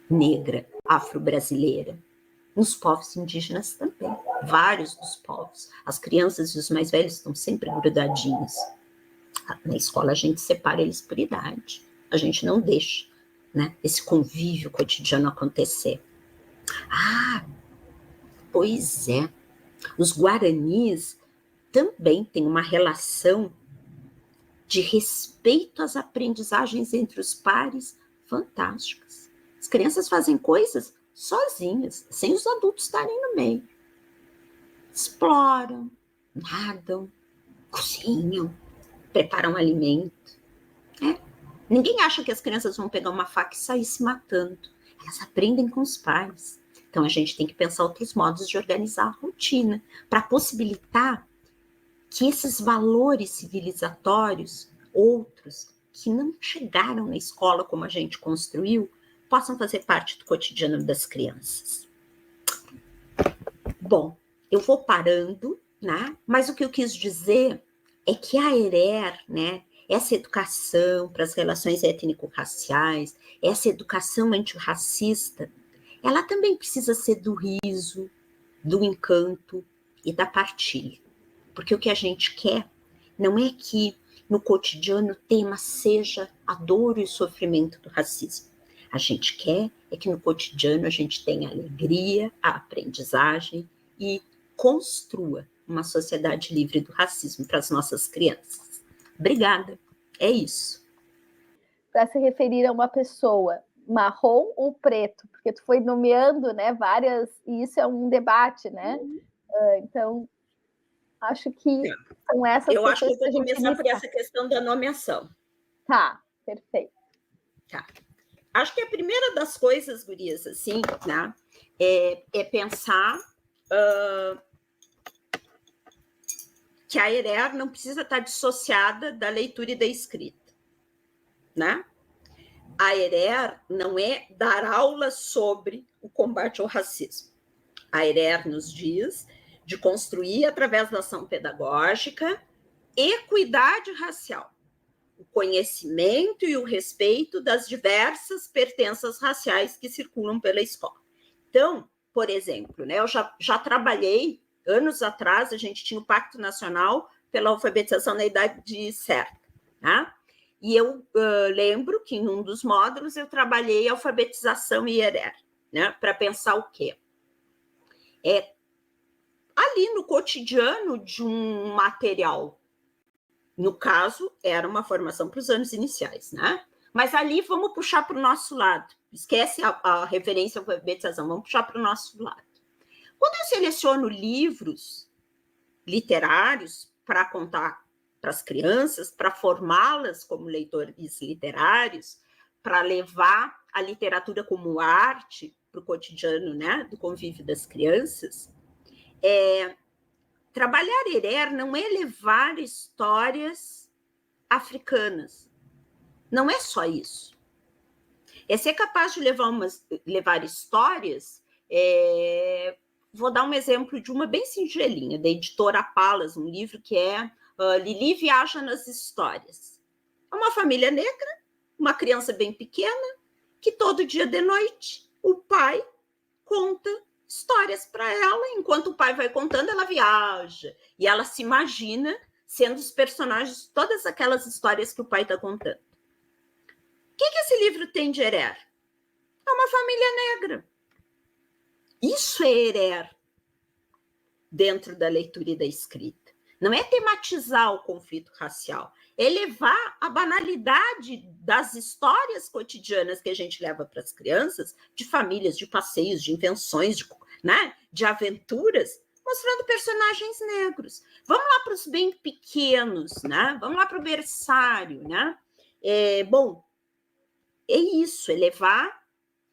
negra, afro-brasileira. Nos povos indígenas também. Vários dos povos. As crianças e os mais velhos estão sempre grudadinhos. Na escola a gente separa eles por idade. A gente não deixa, né, esse convívio cotidiano acontecer. Pois é. Os guaranis também têm uma relação de respeito às aprendizagens entre os pares fantásticas. As crianças fazem coisas sozinhas, sem os adultos estarem no meio. Exploram, nadam, cozinham, preparam alimento. Ninguém acha que as crianças vão pegar uma faca e sair se matando. Elas aprendem com os pais. Então, a gente tem que pensar outros modos de organizar a rotina para possibilitar que esses valores civilizatórios, outros, que não chegaram na escola como a gente construiu, possam fazer parte do cotidiano das crianças. Bom, eu vou parando, né? Mas o que eu quis dizer é que a ERER, né, essa educação para as relações étnico-raciais, essa educação antirracista, ela também precisa ser do riso, do encanto e da partilha. Porque o que a gente quer não é que no cotidiano o tema seja a dor e o sofrimento do racismo. A gente quer é que no cotidiano a gente tenha a alegria, a aprendizagem e construa uma sociedade livre do racismo para as nossas crianças. Obrigada. É isso. Para se referir a uma pessoa marrom ou preto, porque tu foi nomeando, né, várias, e isso é um debate, né? Então, acho que são essas eu questões. Eu acho que eu vou começar por essa questão da nomeação. Tá, perfeito. Tá. Acho que a primeira das coisas, gurias, assim, né, é pensar que a ERER não precisa estar dissociada da leitura e da escrita, né? A ERER não é dar aula sobre o combate ao racismo. A ERER nos diz de construir, através da ação pedagógica, equidade racial, o conhecimento e o respeito das diversas pertenças raciais que circulam pela escola. Então, por exemplo, né, eu já trabalhei, anos atrás, a gente tinha o Pacto Nacional pela Alfabetização na Idade Certa, né? E eu lembro que em um dos módulos eu trabalhei alfabetização e ERER, né, para pensar o quê? Ali no cotidiano de um material. No caso, era uma formação para os anos iniciais, né? Mas ali vamos puxar para o nosso lado. Esquece a referência à alfabetização, vamos puxar para o nosso lado. Quando eu seleciono livros literários para contar para as crianças, para formá-las como leitores literários, para levar a literatura como arte para o cotidiano, né, do convívio das crianças, trabalhar ERER não é levar histórias africanas. Não é só isso. É ser capaz de levar histórias. Vou dar um exemplo de uma bem singelinha, da editora Palas, um livro que é Lili Viaja nas Histórias. É uma família negra, uma criança bem pequena, que todo dia de noite o pai conta histórias para ela, enquanto o pai vai contando, ela viaja, e ela se imagina sendo os personagens de todas aquelas histórias que o pai está contando. O que esse livro tem de ERER? É uma família negra. Isso é ERER dentro da leitura e da escrita. Não é tematizar o conflito racial, é levar a banalidade das histórias cotidianas que a gente leva para as crianças, de famílias, de passeios, de invenções, de aventuras, mostrando personagens negros. Vamos lá para os bem pequenos, né? Vamos lá para o berçário, né? Bom, é isso,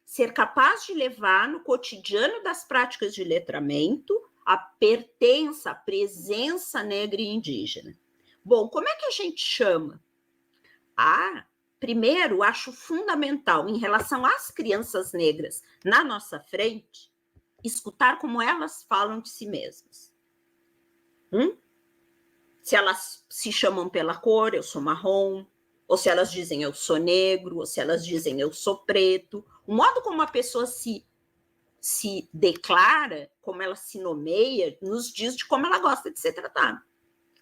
ser capaz de levar no cotidiano das práticas de letramento a pertença, a presença negra e indígena. Bom, como é que a gente chama? Primeiro, acho fundamental, em relação às crianças negras na nossa frente, escutar como elas falam de si mesmas. Se elas se chamam pela cor, eu sou marrom, ou se elas dizem eu sou negro, ou se elas dizem eu sou preto. O modo como a pessoa se declara, como ela se nomeia, nos diz de como ela gosta de ser tratada,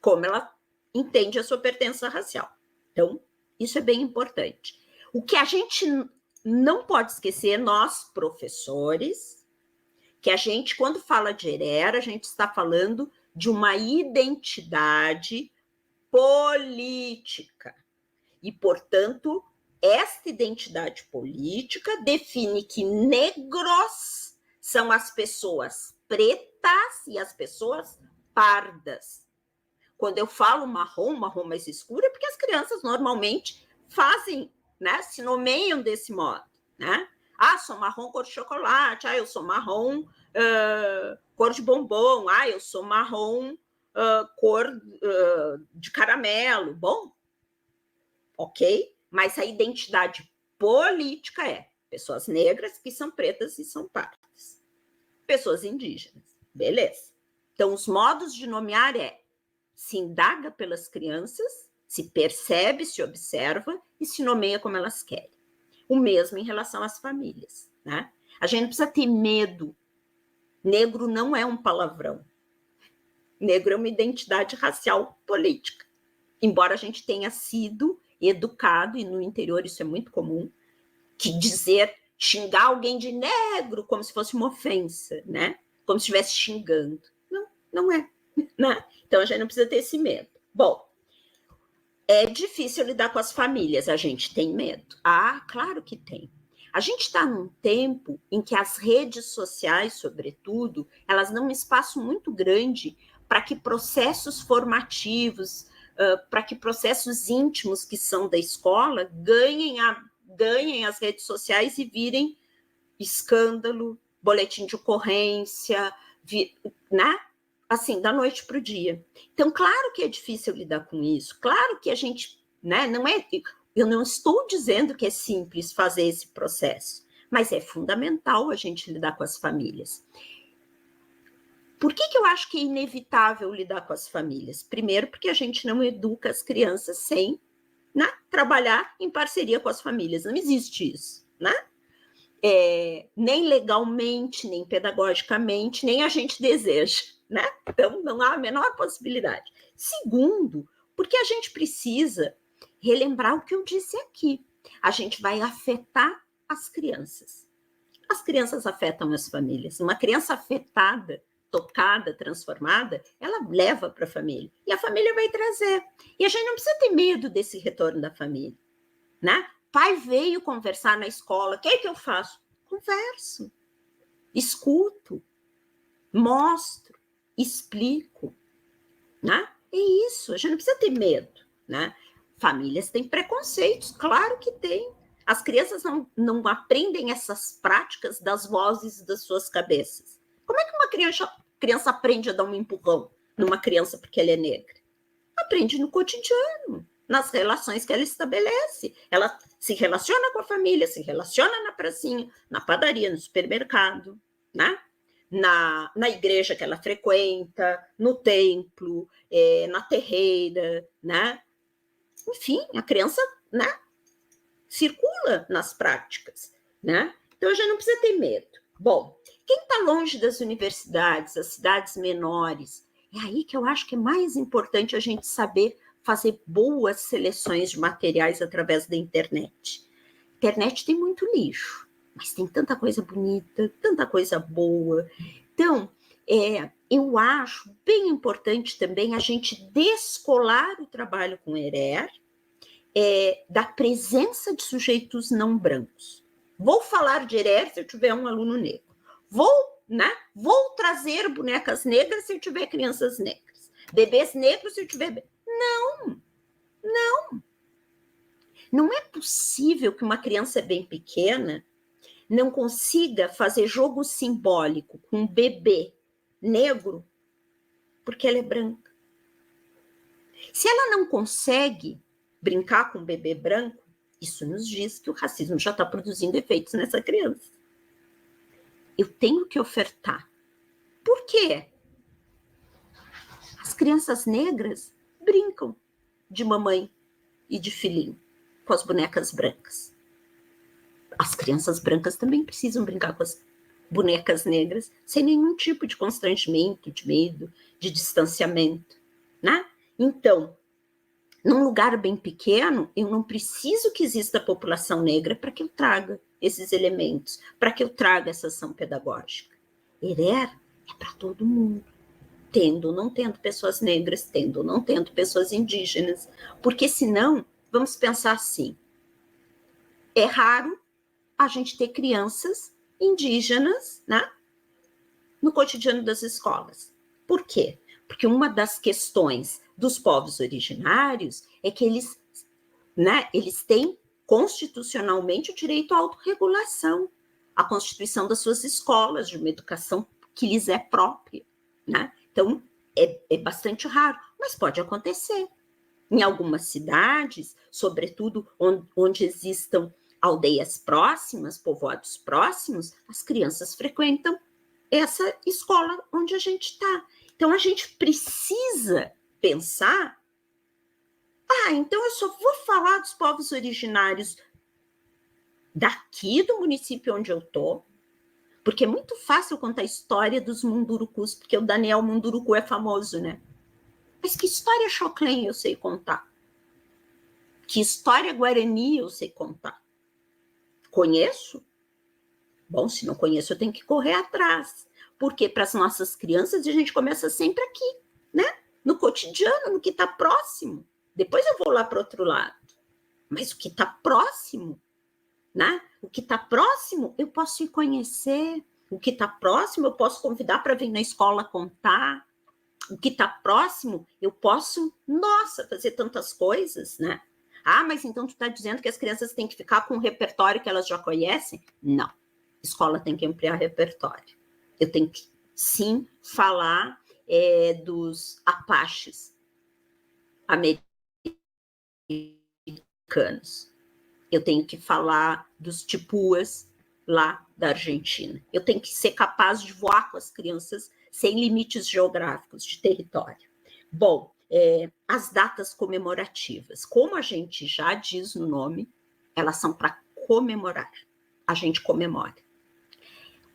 como ela entende a sua pertença racial. Então, isso é bem importante. O que a gente não pode esquecer, nós, professores, que a gente, quando fala de ERER, a gente está falando de uma identidade política. E, portanto, esta identidade política define que negros são as pessoas pretas e as pessoas pardas. Quando eu falo marrom mais escuro, é porque as crianças normalmente fazem, né, se nomeiam desse modo, né? Sou marrom cor de chocolate, eu sou marrom cor de bombom, eu sou marrom cor de caramelo. Bom, ok? Mas a identidade política é pessoas negras que são pretas e são pardas. Pessoas indígenas, beleza. Então, os modos de nomear se indaga pelas crianças, se percebe, se observa e se nomeia como elas querem. O mesmo em relação às famílias, né? A gente não precisa ter medo. Negro não é um palavrão. Negro é uma identidade racial política. Embora a gente tenha sido educado, e no interior isso é muito comum, que xingar alguém de negro como se fosse uma ofensa, né? Como se estivesse xingando. Não é. Né? Então a gente não precisa ter esse medo. Bom, é difícil lidar com as famílias, a gente tem medo. Claro que tem. A gente está num tempo em que as redes sociais, sobretudo, elas dão um espaço muito grande para que processos formativos, para que processos íntimos que são da escola ganhem as redes sociais e virem escândalo, boletim de ocorrência, né? assim, da noite para o dia. Então, claro que é difícil lidar com isso, claro que a gente, né, não é, eu não estou dizendo que é simples fazer esse processo, mas é fundamental a gente lidar com as famílias. Por que eu acho que é inevitável lidar com as famílias? Primeiro, porque a gente não educa as crianças sem, né, trabalhar em parceria com as famílias. Não existe isso, né? Nem legalmente, nem pedagogicamente, nem a gente deseja, né? Então, não há a menor possibilidade. Segundo, porque a gente precisa relembrar o que eu disse aqui. A gente vai afetar as crianças. As crianças afetam as famílias. Uma criança afetada, tocada, transformada, ela leva para a família. E a família vai trazer. E a gente não precisa ter medo desse retorno da família, né? Pai veio conversar na escola, o que é que eu faço? Converso, escuto, mostro, explico, né? É isso, a gente não precisa ter medo, né? Famílias têm preconceitos, claro que tem. As crianças não aprendem essas práticas das vozes das suas cabeças. Como é que uma criança aprende a dar um empurrão numa criança porque ela é negra? Aprende no cotidiano, nas relações que ela estabelece. Ela se relaciona com a família, se relaciona na pracinha, na padaria, no supermercado, né? Na igreja que ela frequenta, no templo, na terreira, né? Enfim, a criança, né, circula nas práticas, né? Então a gente não precisa ter medo. Bom, quem está longe das universidades, das cidades menores, é aí que eu acho que é mais importante a gente saber fazer boas seleções de materiais através da internet. A internet tem muito lixo, mas tem tanta coisa bonita, tanta coisa boa. Então, eu acho bem importante também a gente descolar o trabalho com ERER da presença de sujeitos não brancos. Vou falar de ERER se eu tiver um aluno negro. Vou trazer bonecas negras se eu tiver crianças negras. Bebês negros se eu tiver... Não é possível que uma criança bem pequena não consiga fazer jogo simbólico com um bebê negro porque ela é branca. Se ela não consegue brincar com um bebê branco, isso nos diz que o racismo já está produzindo efeitos nessa criança. Eu tenho que ofertar. Por quê? As crianças negras brincam de mamãe e de filhinho com as bonecas brancas. As crianças brancas também precisam brincar com as bonecas negras sem nenhum tipo de constrangimento, de medo, de distanciamento, né? Então, num lugar bem pequeno, eu não preciso que exista população negra para que eu traga esses elementos, para que eu traga essa ação pedagógica. ERER é para todo mundo, tendo ou não tendo pessoas negras, tendo ou não tendo pessoas indígenas, porque senão, vamos pensar assim, é raro a gente ter crianças indígenas, né, no cotidiano das escolas. Por quê? Porque uma das questões dos povos originários é que eles têm constitucionalmente o direito à autorregulação, a constituição das suas escolas, de uma educação que lhes é própria, né? Então, é bastante raro, mas pode acontecer. Em algumas cidades, sobretudo onde existam aldeias próximas, povoados próximos, as crianças frequentam essa escola onde a gente está. Então, a gente precisa pensar, então eu só vou falar dos povos originários daqui do município onde eu estou, porque é muito fácil contar a história dos mundurucus, porque o Daniel Munduruku é famoso, né? Mas que história Xoclen eu sei contar? Que história Guarani eu sei contar? Conheço? Bom, se não conheço, eu tenho que correr atrás. Porque para as nossas crianças, a gente começa sempre aqui, né? No cotidiano, no que está próximo. Depois eu vou lá para o outro lado. Mas o que está próximo, né? O que está próximo, eu posso ir conhecer. O que está próximo, eu posso convidar para vir na escola contar. O que está próximo, eu posso, fazer tantas coisas, né? Mas então tu está dizendo que as crianças têm que ficar com um repertório que elas já conhecem? Não. A escola tem que ampliar o repertório. Eu tenho que, sim, falar dos Apaches americanos. Eu tenho que falar dos Tipuas lá da Argentina. Eu tenho que ser capaz de voar com as crianças sem limites geográficos de território. Bom, as datas comemorativas, como a gente já diz no nome, elas são para comemorar. A gente comemora.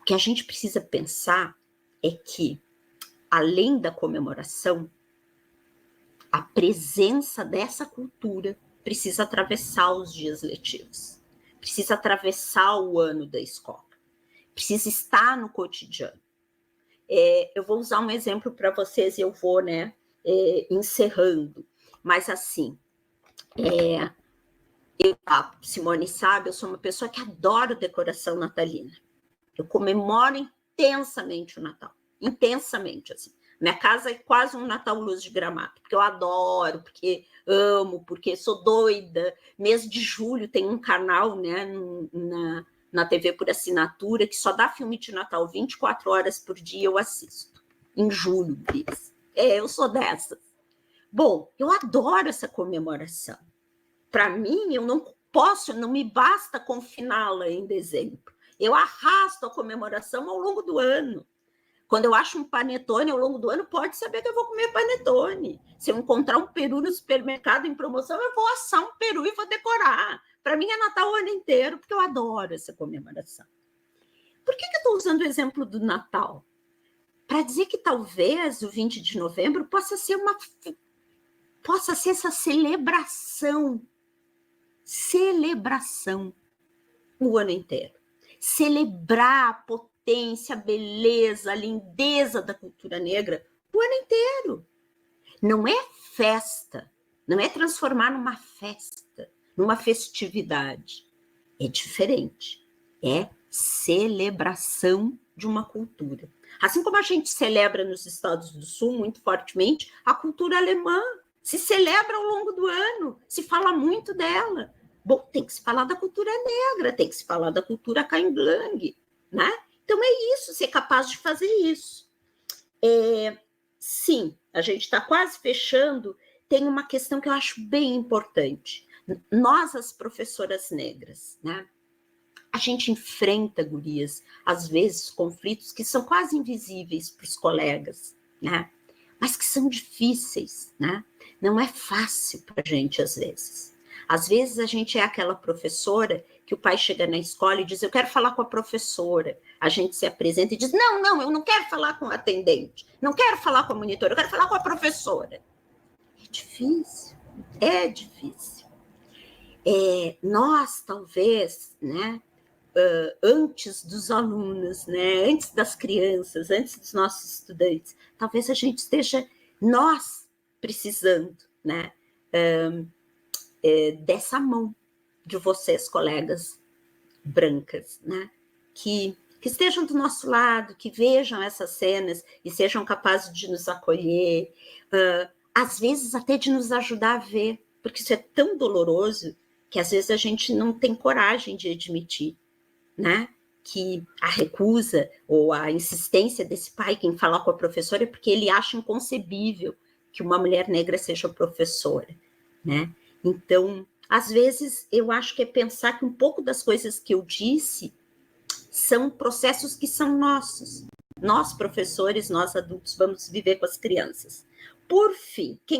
O que a gente precisa pensar é que, além da comemoração, a presença dessa cultura precisa atravessar os dias letivos, precisa atravessar o ano da escola, precisa estar no cotidiano. Eu vou usar um exemplo para vocês e eu vou, encerrando. Mas, assim, a Simone sabe, eu sou uma pessoa que adora decoração natalina. Eu comemoro intensamente o Natal, intensamente, assim. Minha casa é quase um Natal Luz de Gramado, porque eu adoro, porque amo, porque sou doida. Mês de julho tem um canal, né, na TV por assinatura, que só dá filme de Natal 24 horas por dia, eu assisto. Em julho, Cris. Eu sou dessas. Bom, eu adoro essa comemoração. Para mim, eu não posso, não me basta confiná-la em dezembro. Eu arrasto a comemoração ao longo do ano. Quando eu acho um panetone ao longo do ano, pode saber que eu vou comer panetone. Se eu encontrar um peru no supermercado em promoção, eu vou assar um peru e vou decorar. Para mim é Natal o ano inteiro, porque eu adoro essa comemoração. Por que eu estou usando o exemplo do Natal? Para dizer que talvez o 20 de novembro possa ser essa celebração o ano inteiro. Celebrar a potência, a beleza, a lindeza da cultura negra o ano inteiro. Não é festa, não é transformar numa festa, numa festividade. É diferente. É celebração de uma cultura. Assim como a gente celebra nos Estados do Sul muito fortemente a cultura alemã, se celebra ao longo do ano, se fala muito dela. Bom, tem que se falar da cultura negra, tem que se falar da cultura cainblang, né? Então é isso, ser capaz de fazer isso. Sim, a gente está quase fechando, tem uma questão que eu acho bem importante. Nós, as professoras negras, né? A gente enfrenta, gurias, às vezes, conflitos que são quase invisíveis para os colegas, né? Mas que são difíceis, né? Não é fácil para a gente, às vezes. Às vezes, a gente é aquela professora que o pai chega na escola e diz, eu quero falar com a professora. A gente se apresenta e diz, não, eu não quero falar com a atendente, não quero falar com a monitora, eu quero falar com a professora. É difícil. Nós, talvez, né, antes dos alunos, né, antes das crianças, antes dos nossos estudantes, talvez a gente esteja, nós, precisando, né, dessa mão de vocês, colegas brancas, né, que estejam do nosso lado, que vejam essas cenas e sejam capazes de nos acolher, às vezes até de nos ajudar a ver, porque isso é tão doloroso que às vezes a gente não tem coragem de admitir, né, que a recusa ou a insistência desse pai em falar com a professora é porque ele acha inconcebível que uma mulher negra seja professora, né? Então, às vezes, eu acho que é pensar que um pouco das coisas que eu disse são processos que são nossos. Nós, professores, nós adultos, vamos viver com as crianças. Por fim, quem